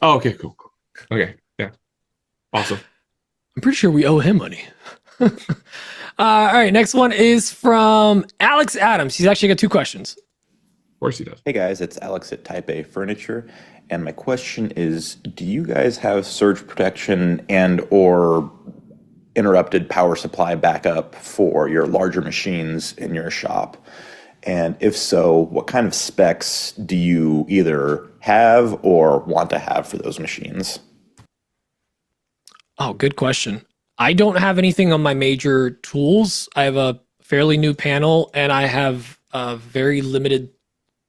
[SPEAKER 4] Oh, okay, cool. Okay, yeah. Awesome.
[SPEAKER 2] I'm pretty sure we owe him money. All right, next one is from Alex Adams. He's actually got 2 questions.
[SPEAKER 4] Of course he does.
[SPEAKER 6] Hey guys, it's Alex at Type A Furniture, and my question is, do you guys have surge protection and or interrupted power supply backup for your larger machines in your shop? And if so, what kind of specs do you either have or want to have for those machines?
[SPEAKER 2] Oh, good question. I don't have anything on my major tools. I have a fairly new panel, and I have very limited,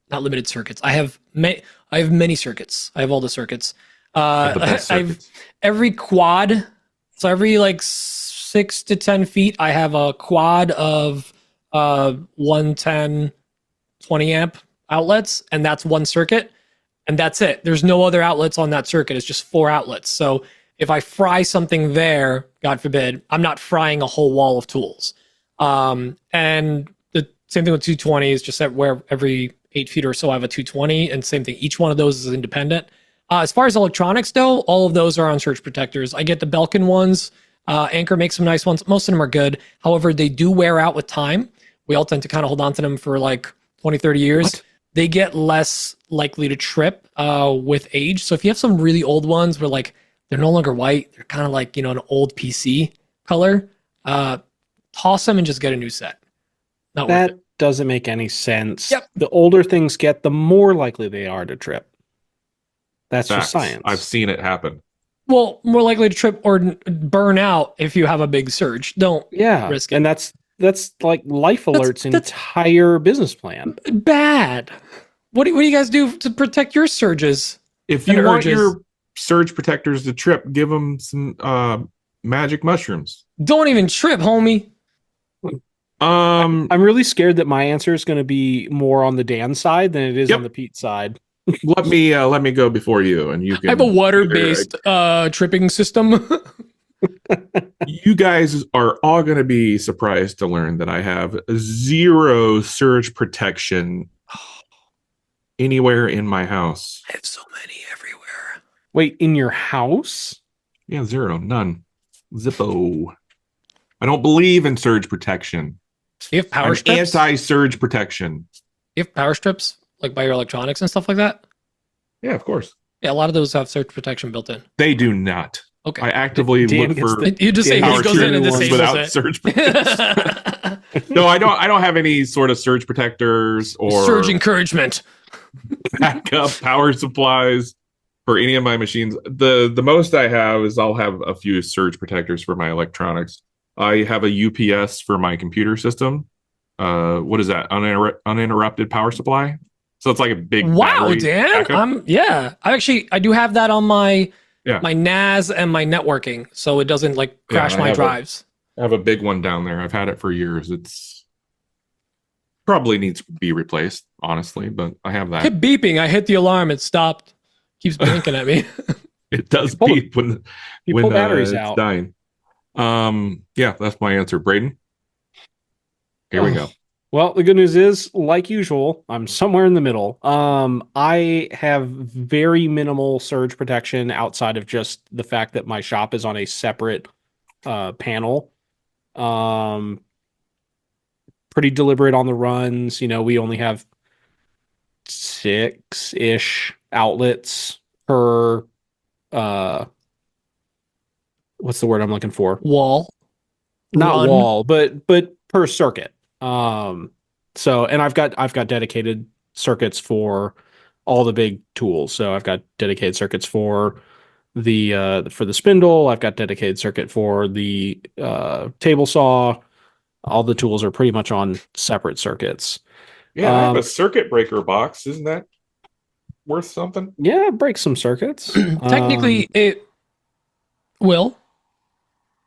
[SPEAKER 2] not limited circuits. I have many circuits. I have all the circuits. I've every quad. So every like 6 to 10 feet, I have a quad of 110 20 amp outlets, and that's one circuit, and that's it. There's no other outlets on that circuit. It's just 4 outlets. So if I fry something there, God forbid, I'm not frying a whole wall of tools. And the same thing with 220s, just that where every 8 feet or so I have a 220, and same thing. Each one of those is independent. As far as electronics though, all of those are on surge protectors. I get the Belkin ones. Anchor makes some nice ones. Most of them are good. However, they do wear out with time. We all tend to kind of hold on to them for like 20, 30 years. What? They get less likely to trip with age. So if you have some really old ones where like they're no longer white, they're kind of like, an old PC color, toss them and just get a new set. Not
[SPEAKER 3] that
[SPEAKER 2] worth it.
[SPEAKER 3] Doesn't make any sense.
[SPEAKER 2] Yep.
[SPEAKER 3] The older things get, the more likely they are to trip. That's just science.
[SPEAKER 4] I've seen it happen.
[SPEAKER 2] Well, more likely to trip or burn out if you have a big surge. Don't risk it.
[SPEAKER 3] And that's like Life Alert's entire business plan.
[SPEAKER 2] Bad. What do you guys do to protect your surges?
[SPEAKER 4] If you want your surge protectors to trip, give them some magic mushrooms.
[SPEAKER 2] Don't even trip, homie.
[SPEAKER 3] I'm really scared that my answer is going to be more on the Dan side than it is on the Pete side.
[SPEAKER 4] Let me go before you, and you can.
[SPEAKER 2] I have a water-based tripping system.
[SPEAKER 4] You guys are all going to be surprised to learn that I have 0 surge protection anywhere in my house.
[SPEAKER 2] I have so many everywhere.
[SPEAKER 3] Wait, in your house?
[SPEAKER 4] Yeah, 0, none, zippo. I don't believe in surge protection.
[SPEAKER 2] You have power strips?
[SPEAKER 4] Anti-surge protection.
[SPEAKER 2] You have power strips, like by your electronics and stuff like that?
[SPEAKER 4] Yeah, of course.
[SPEAKER 2] Yeah, a lot of those have surge protection built in.
[SPEAKER 4] They do not.
[SPEAKER 2] Okay.
[SPEAKER 4] I actively look for.
[SPEAKER 2] You just say he goes in and disables
[SPEAKER 4] without
[SPEAKER 2] it.
[SPEAKER 4] Surge protection. No, I don't have any sort of surge protectors or
[SPEAKER 2] surge encouragement.
[SPEAKER 4] backup power supplies. for any of my machines. The most I have is I'll have a few surge protectors for my electronics. I have a UPS for my computer system. What is that? Uninterrupted power supply. So it's like a big
[SPEAKER 2] wow, Dan. I do have that on my NAS and my networking, so it doesn't like crash my drives.
[SPEAKER 4] I have a big one down there. I've had it for years. It's probably needs to be replaced, honestly, but I have that.
[SPEAKER 2] Kept beeping. I hit the alarm. It stopped. Keeps blinking at me.
[SPEAKER 4] It does beep when
[SPEAKER 3] batteries
[SPEAKER 4] it's
[SPEAKER 3] out.
[SPEAKER 4] dying. That's my answer, Braden. Here we go.
[SPEAKER 3] Well, the good news is, like usual, I'm somewhere in the middle. I have very minimal surge protection outside of just the fact that my shop is on a separate panel. Pretty deliberate on the runs. You know, we only have 6-ish outlets per what's the word I'm looking for?
[SPEAKER 2] Wall.
[SPEAKER 3] Not
[SPEAKER 2] Run.
[SPEAKER 3] wall, but per circuit. So, and I've got dedicated circuits for all the big tools. So I've got dedicated circuits for the spindle. I've got dedicated circuit for the table saw. All the tools are pretty much on separate circuits.
[SPEAKER 4] Yeah, I have a circuit breaker box. Isn't that worth something?
[SPEAKER 3] Yeah, it breaks some circuits.
[SPEAKER 2] Technically, it will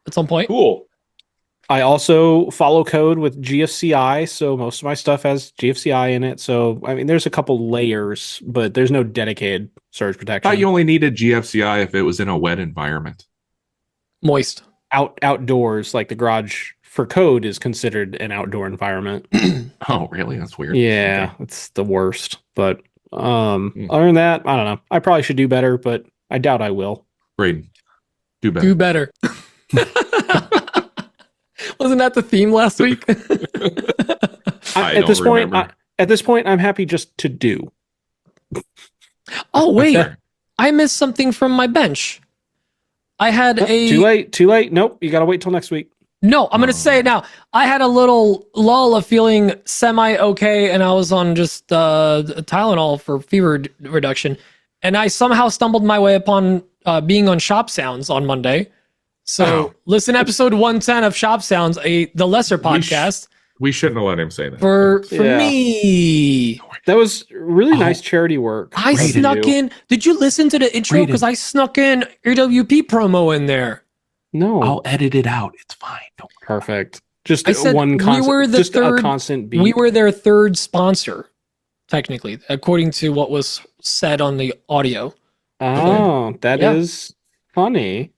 [SPEAKER 2] at some point.
[SPEAKER 4] Cool.
[SPEAKER 3] I also follow code with GFCI, so most of my stuff has GFCI in it. So, I mean, there's a couple layers, but there's no dedicated surge protection.
[SPEAKER 4] I thought you only needed GFCI if it was in a wet environment.
[SPEAKER 2] Moist.
[SPEAKER 3] Outdoors, like the garage for code is considered an outdoor environment.
[SPEAKER 4] Oh, really? That's weird.
[SPEAKER 3] Yeah,
[SPEAKER 4] Okay.
[SPEAKER 3] it's the worst. But other than that, I don't know. I probably should do better, but I doubt I will.
[SPEAKER 4] Braden, do better.
[SPEAKER 2] Do better. Wasn't that the theme last week?
[SPEAKER 3] At this point, I'm happy just to do.
[SPEAKER 2] Oh, wait. I missed something from my bench. I had
[SPEAKER 3] Too late. Nope. You got to wait till next week.
[SPEAKER 2] No, I'm going to say it now. I had a little lull of feeling semi-okay, and I was on just Tylenol for fever reduction. And I somehow stumbled my way upon being on Shop Sounds on Monday. So listen to episode 110 of Shop Sounds, the lesser podcast.
[SPEAKER 4] We shouldn't have let him say that.
[SPEAKER 2] For me.
[SPEAKER 3] That was really nice charity work.
[SPEAKER 2] I snuck in. Did you listen to the intro? Because I snuck in AWP promo in there.
[SPEAKER 3] No.
[SPEAKER 4] I'll edit it out. It's fine. Don't worry.
[SPEAKER 3] Perfect. Just
[SPEAKER 2] I said
[SPEAKER 3] one constant,
[SPEAKER 2] we were the
[SPEAKER 3] just
[SPEAKER 2] third,
[SPEAKER 3] a constant beat.
[SPEAKER 2] We were their third sponsor, technically, according to what was said on the audio.
[SPEAKER 3] Oh, that is funny.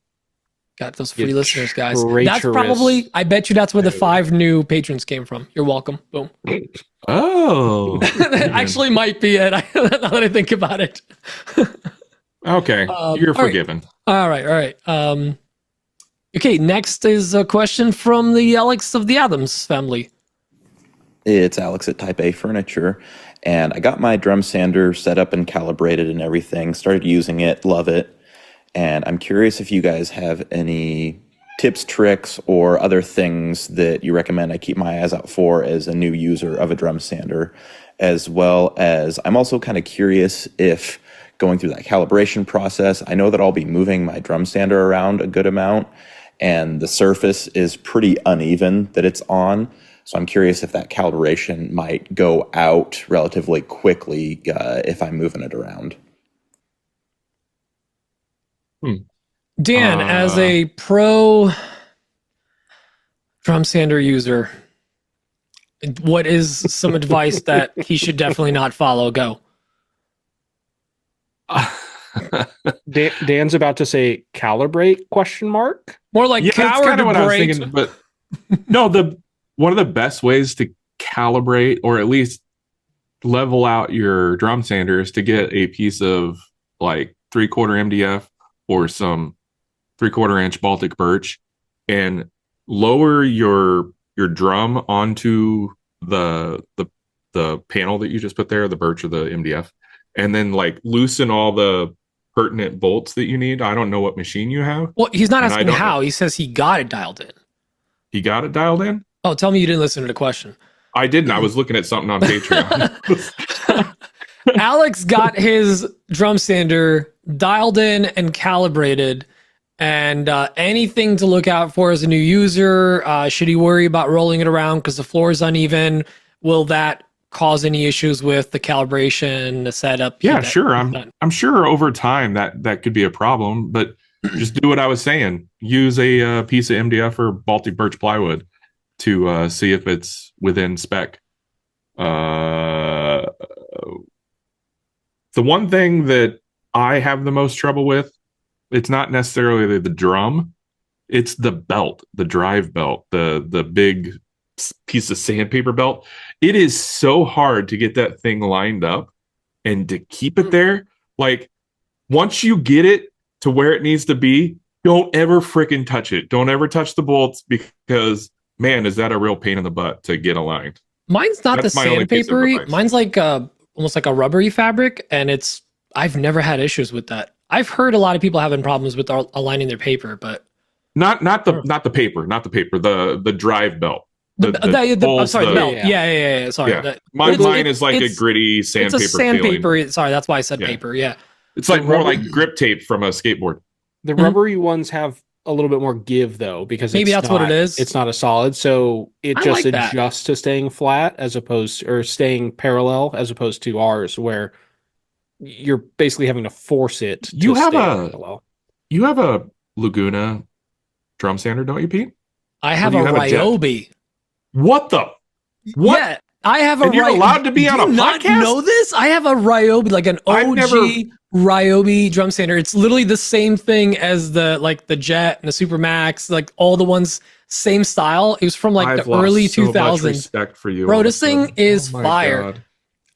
[SPEAKER 2] Got those free listeners, guys.
[SPEAKER 3] Traitorous.
[SPEAKER 2] That's probably, I bet you that's where the 5 new patrons came from. You're welcome. Boom.
[SPEAKER 4] Oh.
[SPEAKER 2] That actually might be it. Now that I think about it.
[SPEAKER 4] Okay. You're forgiven.
[SPEAKER 2] All right. Okay, next is a question from the Alex of the Adams family.
[SPEAKER 6] It's Alex at Type A Furniture, and I got my drum sander set up and calibrated and everything, started using it, love it, and I'm curious if you guys have any tips, tricks, or other things that you recommend I keep my eyes out for as a new user of a drum sander, as well as I'm also kind of curious if going through that calibration process, I know that I'll be moving my drum sander around a good amount, and the surface is pretty uneven that it's on. So I'm curious if that calibration might go out relatively quickly if I'm moving it around.
[SPEAKER 2] Dan, as a pro drum sander user, what is some advice that he should definitely not follow? Go.
[SPEAKER 3] Dan's about to say calibrate ?
[SPEAKER 2] More like
[SPEAKER 4] Yeah, that's kind of what I was thinking. But no, one of the best ways to calibrate or at least level out your drum sander is to get a piece of like 3/4 MDF or some 3/4 inch Baltic birch and lower your drum onto the panel that you just put there, the birch or the MDF, and then like loosen all the pertinent bolts that you need. I don't know what machine you have.
[SPEAKER 2] Well, he's not asking how. He says he got it dialed in.
[SPEAKER 4] He got it dialed in?
[SPEAKER 2] Oh, tell me you didn't listen to the question.
[SPEAKER 4] I didn't. I was looking at something on Patreon.
[SPEAKER 2] Alex got his drum sander dialed in and calibrated. And anything to look out for as a new user? Should you worry about rolling it around because the floor is uneven? Will that cause any issues with the calibration, the setup?
[SPEAKER 4] Yeah, sure. I'm sure over time that could be a problem, but just do what I was saying. Use a piece of MDF or Baltic birch plywood to see if it's within spec. The one thing that I have the most trouble with, it's not necessarily the drum, it's the belt, the drive belt, the big piece of sandpaper belt. It is so hard to get that thing lined up and to keep it there. Like, once you get it to where it needs to be, don't ever freaking touch it. Don't ever touch the bolts, because man, is that a real pain in the butt to get aligned.
[SPEAKER 2] Mine's not the sandpapery. Mine's like almost like a rubbery fabric, and I've never had issues with that. I've heard a lot of people having problems with aligning their paper, but not the paper,
[SPEAKER 4] the drive belt.
[SPEAKER 2] I'm sorry, the belt. Yeah. Sorry.
[SPEAKER 4] Yeah. Mine is like a gritty sandpaper.
[SPEAKER 2] It's a sandpaper. Sorry, that's why I said paper. Yeah.
[SPEAKER 4] It's like more like grip tape from a skateboard.
[SPEAKER 3] The rubbery ones have a little bit more give though, because
[SPEAKER 2] maybe that's what it is.
[SPEAKER 3] It's not a solid, so it just adjusts to staying flat or staying parallel, as opposed to ours where you're basically having to force it to stay parallel.
[SPEAKER 4] You have a Laguna drum sander, don't you, Pete?
[SPEAKER 2] I have a Ryobi.
[SPEAKER 4] What?
[SPEAKER 2] Yeah, I have a.
[SPEAKER 4] You're allowed to be on a podcast?
[SPEAKER 2] Not know this? I have a Ryobi, like an OG Ryobi drum sander. It's literally the same thing as the Jet and the Supermax, like all the ones same style. It was from like the early 2000s.
[SPEAKER 4] Respect for you,
[SPEAKER 2] bro. This thing is fire. God.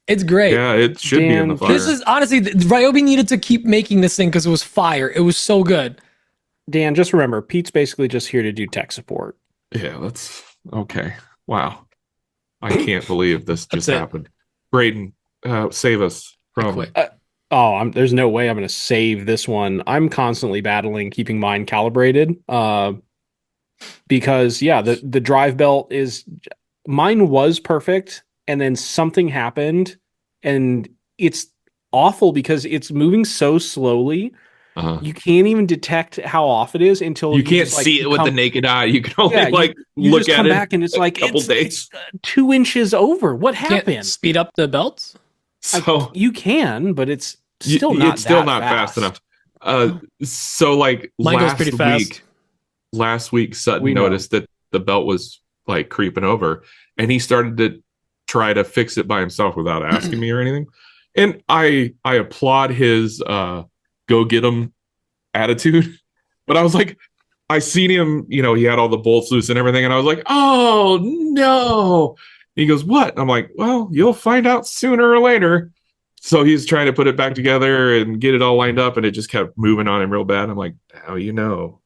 [SPEAKER 2] It's great.
[SPEAKER 4] Yeah, it should be in the fire.
[SPEAKER 2] This is honestly, Ryobi needed to keep making this thing because it was fire. It was so good.
[SPEAKER 3] Dan, just remember, Pete's basically just here to do tech support.
[SPEAKER 4] Yeah, that's okay. Wow. I can't believe this just happened. Braden, save us from...
[SPEAKER 3] there's no way I'm going to save this one. I'm constantly battling keeping mine calibrated. Because, the drive belt is... Mine was perfect, and then something happened, and it's awful because it's moving so slowly. You can't even detect how off it is until
[SPEAKER 4] you can't see it with the naked eye. You can only
[SPEAKER 3] you
[SPEAKER 4] look
[SPEAKER 3] just
[SPEAKER 4] at
[SPEAKER 3] come
[SPEAKER 4] it
[SPEAKER 3] back and it's like
[SPEAKER 4] couple days.
[SPEAKER 3] 2 inches over. What happened?
[SPEAKER 2] Can't speed up the belts?
[SPEAKER 3] So you can, but it's still not
[SPEAKER 4] fast enough. So like
[SPEAKER 2] mine goes pretty fast.
[SPEAKER 4] Last week Sutton noticed that the belt was like creeping over, and he started to try to fix it by himself without asking me or anything. And I applaud his go get him attitude, but I was like, I seen him, he had all the bolts loose and everything, and I was like, oh no. He goes, what? I'm like, well, you'll find out sooner or later. So he's trying to put it back together and get it all lined up, and it just kept moving on him real bad. I'm like, how you know?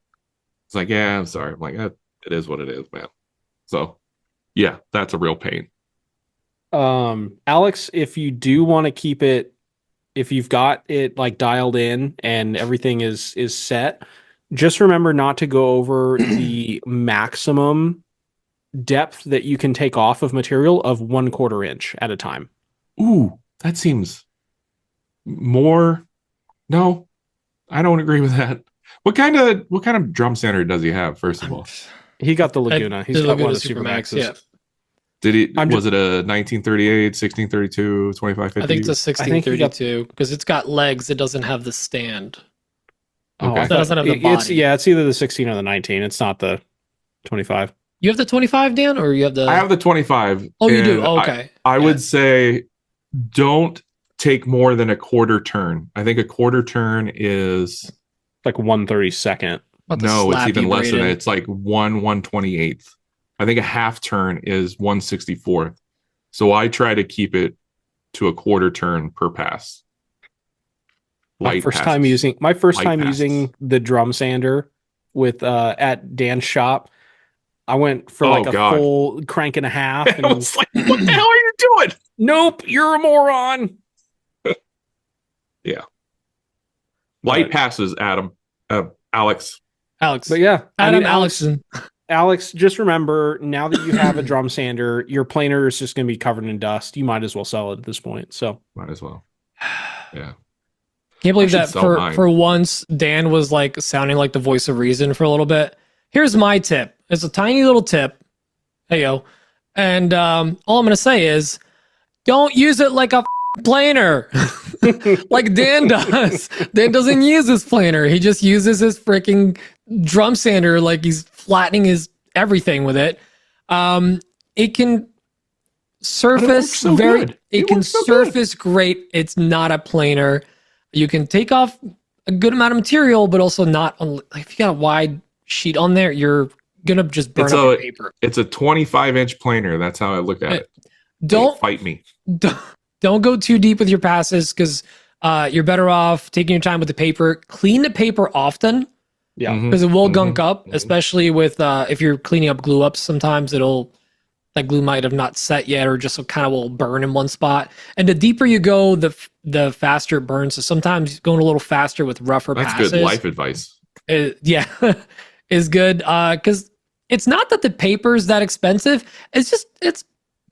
[SPEAKER 4] It's like, yeah, I'm sorry. I'm like, it is what it is, man. So yeah, that's a real pain.
[SPEAKER 3] Alex, if you do want to keep it, if you've got it like dialed in and everything is set, just remember not to go over the maximum depth that you can take off of material of 1/4 inch at a time.
[SPEAKER 4] Ooh, that seems more. No, I don't agree with that. What kind of drum sander does he have? First of all,
[SPEAKER 3] he got the Laguna. He's got one of the Supermaxes.
[SPEAKER 2] Yeah.
[SPEAKER 4] Did he? Was it a 1938, 1632, 2550?
[SPEAKER 2] I think it's a 1632 because it's got legs. It doesn't have the stand.
[SPEAKER 4] Okay.
[SPEAKER 2] It doesn't have the body.
[SPEAKER 3] It's either the 16 or the 19. It's not the 25.
[SPEAKER 2] You have the 25, Dan, or you have the?
[SPEAKER 4] I have the 25.
[SPEAKER 2] Oh, you do. Oh, okay.
[SPEAKER 4] I would say don't take more than a 1/4 turn. I think a 1/4 turn is
[SPEAKER 3] like 1/32.
[SPEAKER 4] No, it's even less than that. It's like 1/128. I think a 1/2 turn is 1/64. So I try to keep it to a 1/4 turn per pass.
[SPEAKER 3] My first time using the drum sander with at Dan's shop, I went for a full crank and a half. And
[SPEAKER 4] I was like, what the hell are you doing?
[SPEAKER 3] Nope, you're a moron.
[SPEAKER 4] Yeah. Light passes, Alex.
[SPEAKER 3] But yeah,
[SPEAKER 2] Allison.
[SPEAKER 3] Alex, just remember, now that you have a drum sander, your planer is just going to be covered in dust. You might as well sell it at this point. So
[SPEAKER 4] might as well. Yeah.
[SPEAKER 2] Can't believe that for once Dan was like sounding like the voice of reason for a little bit. Here's my tip. It's a tiny little tip. Hey yo. And all I'm gonna say is don't use it like a planer. Like Dan does. Dan doesn't use his planer. He just uses his freaking drum sander like he's flattening his everything with it. It can surface great. It's not a planer. You can take off a good amount of material, but also not if you got a wide sheet on there, you're gonna just burn up your paper.
[SPEAKER 4] It's a 25-inch planer. That's how I look at it.
[SPEAKER 2] Don't
[SPEAKER 4] fight me.
[SPEAKER 2] Don't go too deep with your passes because you're better off taking your time with the paper. Clean the paper often.
[SPEAKER 3] Yeah,
[SPEAKER 2] because it will gunk up, especially with if you're cleaning up glue ups. Sometimes that glue might have not set yet, or just kind of will burn in one spot. And the deeper you go, the faster it burns. So sometimes going a little faster with rougher passes.
[SPEAKER 4] That's good life advice.
[SPEAKER 2] Is good because it's not that the paper is that expensive. It's just it's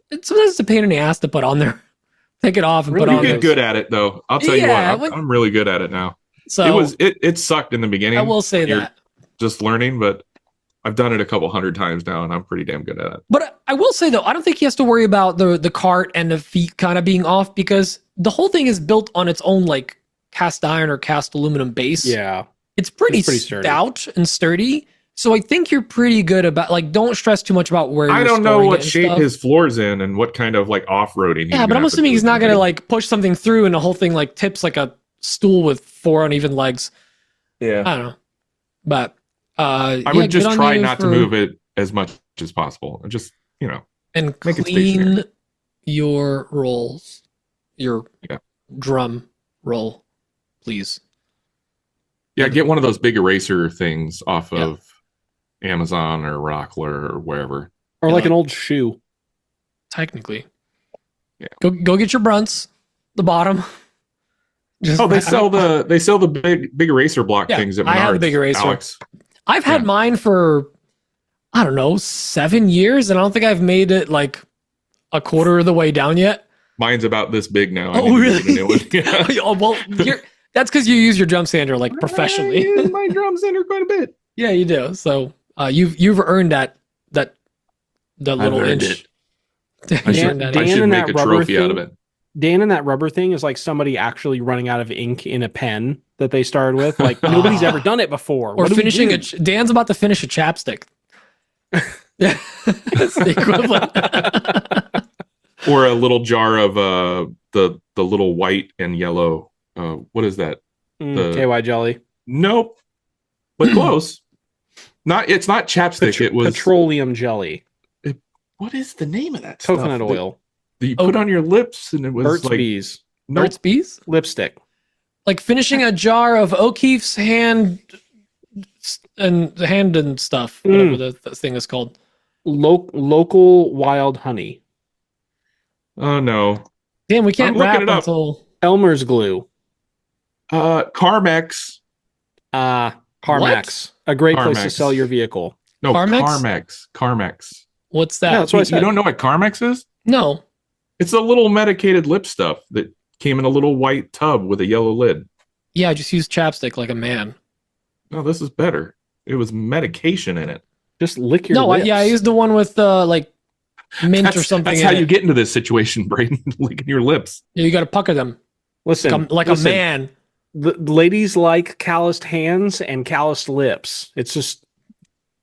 [SPEAKER 2] sometimes it's a pain in the ass to put on there. Take it off and put on.
[SPEAKER 4] You get good at it though. I'll tell you what. I'm really good at it now.
[SPEAKER 2] So
[SPEAKER 4] it sucked in the beginning.
[SPEAKER 2] I will say that.
[SPEAKER 4] Just learning, but I've done it a couple hundred times now, and I'm pretty damn good at it.
[SPEAKER 2] But I will say though, I don't think he has to worry about the cart and the feet kind of being off because the whole thing is built on its own like cast iron or cast aluminum base.
[SPEAKER 3] Yeah,
[SPEAKER 2] it's pretty stout and sturdy. So I think you're pretty good about like don't stress too much about where.
[SPEAKER 4] I don't know what shape his floor's in and what kind of like off-roading.
[SPEAKER 2] Yeah, but I'm assuming he's not gonna like push something through and the whole thing like tips like a stool with 4 uneven legs.
[SPEAKER 4] Yeah,
[SPEAKER 2] I don't know, but
[SPEAKER 4] I would just try not to move it as much as possible, and just
[SPEAKER 2] and
[SPEAKER 4] make
[SPEAKER 2] clean your rolls, your drum roll, please.
[SPEAKER 4] Yeah, get one of those big eraser things off of Amazon or Rockler or wherever,
[SPEAKER 3] or like an old shoe.
[SPEAKER 2] Technically, go get your Brunts, the bottom.
[SPEAKER 4] They sell the big eraser block things at Menards.
[SPEAKER 2] I have a big eraser.
[SPEAKER 4] Alex.
[SPEAKER 2] I've had mine for I don't know 7 years, and I don't think I've made it like a quarter of the way down yet.
[SPEAKER 4] Mine's about this big now.
[SPEAKER 2] Oh, really? Oh, well, that's because you use your drum sander like professionally.
[SPEAKER 4] I use my drum sander quite a bit.
[SPEAKER 2] Yeah, you do. So you've earned that little inch.
[SPEAKER 4] I should make a trophy out of it.
[SPEAKER 3] Dan and that rubber thing is like somebody actually running out of ink in a pen that they started with. Like nobody's ever done it before.
[SPEAKER 2] Or finishing Dan's about to finish a chapstick. Yeah, that's the equivalent.
[SPEAKER 4] Or a little jar of the little white and yellow. What is that?
[SPEAKER 3] KY jelly.
[SPEAKER 4] Nope, but close. It's not chapstick. It was
[SPEAKER 3] petroleum jelly.
[SPEAKER 4] What is the name of that?
[SPEAKER 3] Coconut oil.
[SPEAKER 4] That you put on your lips, and it was
[SPEAKER 3] Burt's
[SPEAKER 4] like
[SPEAKER 3] Bees.
[SPEAKER 2] Burt's Bees?
[SPEAKER 3] Lipstick.
[SPEAKER 2] Like finishing a jar of O'Keeffe's hand and stuff. Whatever the thing is called.
[SPEAKER 3] Local wild honey.
[SPEAKER 4] Oh no!
[SPEAKER 2] Damn, we can't wrap until
[SPEAKER 3] Elmer's glue.
[SPEAKER 4] Carmex.
[SPEAKER 3] Carmax. What? A great place to sell your vehicle.
[SPEAKER 4] No, Carmex.
[SPEAKER 2] What's that?
[SPEAKER 3] Yeah, that's what I said.
[SPEAKER 4] You don't know what Carmex is?
[SPEAKER 2] No.
[SPEAKER 4] It's a little medicated lip stuff that came in a little white tub with a yellow lid.
[SPEAKER 2] Yeah, I just used chapstick like a man.
[SPEAKER 4] No, this is better. It was medication in it.
[SPEAKER 3] Just lick your lips.
[SPEAKER 2] I used the one with like mint or something.
[SPEAKER 4] That's how you get into this situation, Braden. Licking your lips.
[SPEAKER 2] Yeah, you got to pucker them.
[SPEAKER 3] Listen,
[SPEAKER 2] like a man.
[SPEAKER 3] The ladies like calloused hands and calloused lips. It's just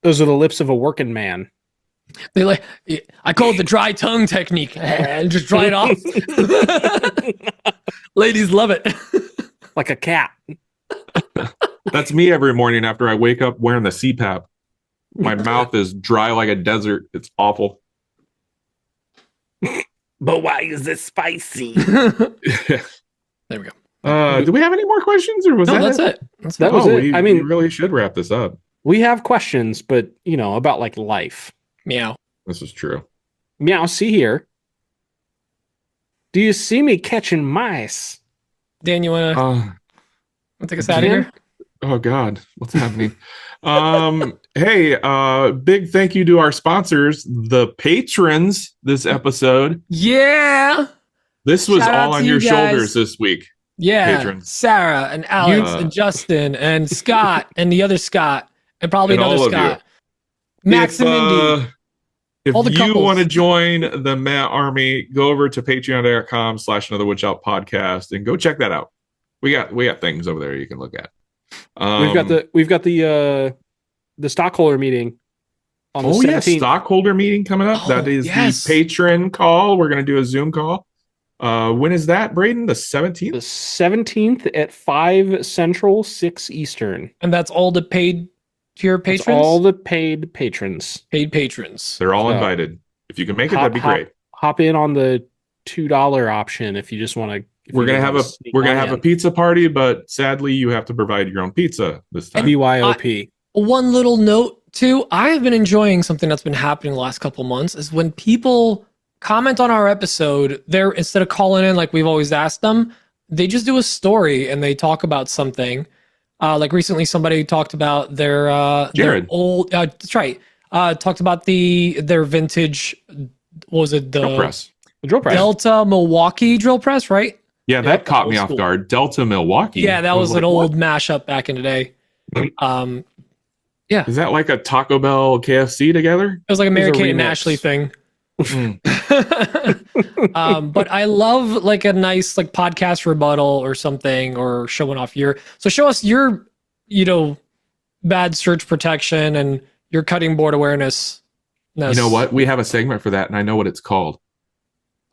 [SPEAKER 3] those are the lips of a working man.
[SPEAKER 2] I call it the dry tongue technique. And just dry it off. Ladies love it.
[SPEAKER 3] Like a cat.
[SPEAKER 4] That's me every morning after I wake up wearing the CPAP. My mouth is dry like a desert. It's awful.
[SPEAKER 5] But why is it spicy?
[SPEAKER 2] There we go.
[SPEAKER 4] Do we have any more questions, or
[SPEAKER 2] that's it?
[SPEAKER 3] That was it.
[SPEAKER 4] We really should wrap this up.
[SPEAKER 3] We have questions, but about like life.
[SPEAKER 2] Meow.
[SPEAKER 4] This is true.
[SPEAKER 3] Meow. See here. Do you see me catching mice?
[SPEAKER 2] Dan, you wanna take us out of here?
[SPEAKER 4] Oh God, what's happening? Hey, big thank you to our sponsors, the patrons this episode.
[SPEAKER 2] Yeah.
[SPEAKER 4] This was all on your shoulders this week.
[SPEAKER 2] Yeah,
[SPEAKER 4] patrons.
[SPEAKER 2] Sarah and Alex and Justin and Scott and the other Scott and probably another Scott. Max and Mindy.
[SPEAKER 4] If you want to join the Matt Army, go over to patreon.com/Another Woodshop podcast and go check that out. We got things over there you can look at.
[SPEAKER 3] We've got the stockholder meeting on the 17th.
[SPEAKER 4] Stockholder meeting coming up. That is the patron call. We're going to do a Zoom call. When is that, Braden? The 17th?
[SPEAKER 3] The 17th at 5 Central, 6 Eastern.
[SPEAKER 2] And that's all the paid tier patrons?
[SPEAKER 3] That's all the paid patrons.
[SPEAKER 2] Paid patrons.
[SPEAKER 4] They're all invited. If you can make it, that'd be great.
[SPEAKER 3] Hop in on the $2 option if you just want to.
[SPEAKER 4] We're gonna have a pizza party, but sadly, you have to provide your own pizza this time.
[SPEAKER 3] BYOP.
[SPEAKER 2] One little note too. I have been enjoying something that's been happening the last couple months is when people comment on our episode, they're instead of calling in like we've always asked them, they just do a story and they talk about something. Like recently, somebody talked about their old. That's right. Talked about their vintage. What was it?
[SPEAKER 4] Drill press.
[SPEAKER 3] The drill press.
[SPEAKER 2] Delta Milwaukee drill press, right?
[SPEAKER 4] Yeah, that caught me off guard. Delta Milwaukee.
[SPEAKER 2] Yeah, that was an old mashup back in the day. Yeah.
[SPEAKER 4] Is that like a Taco Bell KFC together?
[SPEAKER 2] It was like a Mary-Kate and Ashley thing. But I love like a nice like podcast rebuttal or something, or showing off show us your bad surge protection and your cutting board awareness.
[SPEAKER 4] You know what? We have a segment for that, and I know what it's called.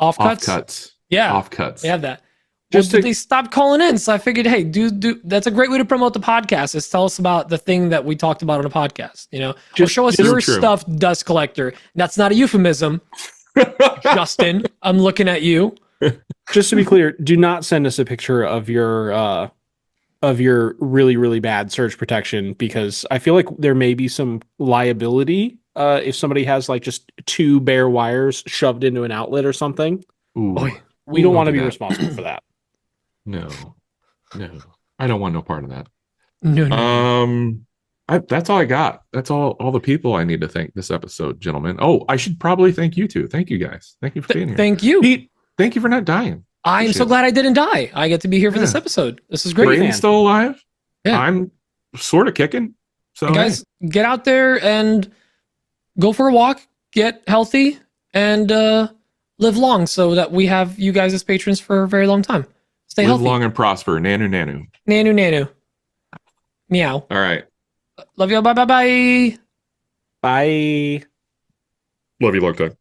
[SPEAKER 2] Offcuts. Yeah,
[SPEAKER 4] offcuts.
[SPEAKER 2] We have that. They stopped calling in, so I figured, hey, do that's a great way to promote the podcast. Is tell us about the thing that we talked about on a podcast. Or show us your stuff, dust collector. That's not a euphemism, Justin. I'm looking at you.
[SPEAKER 3] Just to be clear, do not send us a picture of your really, really bad surge protection, because I feel like there may be some liability if somebody has like just 2 bare wires shoved into an outlet or something.
[SPEAKER 4] Ooh.
[SPEAKER 3] We don't want to be responsible for that.
[SPEAKER 4] No, I don't want no part of that.
[SPEAKER 2] No.
[SPEAKER 4] That's all I got. That's all the people I need to thank this episode, gentlemen. Oh, I should probably thank you two. Thank you guys. Thank you for being here.
[SPEAKER 2] Thank you.
[SPEAKER 4] Pete, thank you for not dying.
[SPEAKER 2] I'm so glad I didn't die. I get to be here for this episode. This is great.
[SPEAKER 4] Braden's still alive.
[SPEAKER 2] Yeah.
[SPEAKER 4] I'm sort of kicking. So
[SPEAKER 2] hey guys, get out there and go for a walk, get healthy, and live long so that we have you guys as patrons for a very long time. Stay healthy.
[SPEAKER 4] Live long and prosper. Nanu, nanu.
[SPEAKER 2] Nanu, nanu. Meow.
[SPEAKER 4] All right.
[SPEAKER 2] Love you. Bye, bye, bye.
[SPEAKER 3] Bye.
[SPEAKER 4] Love you long time.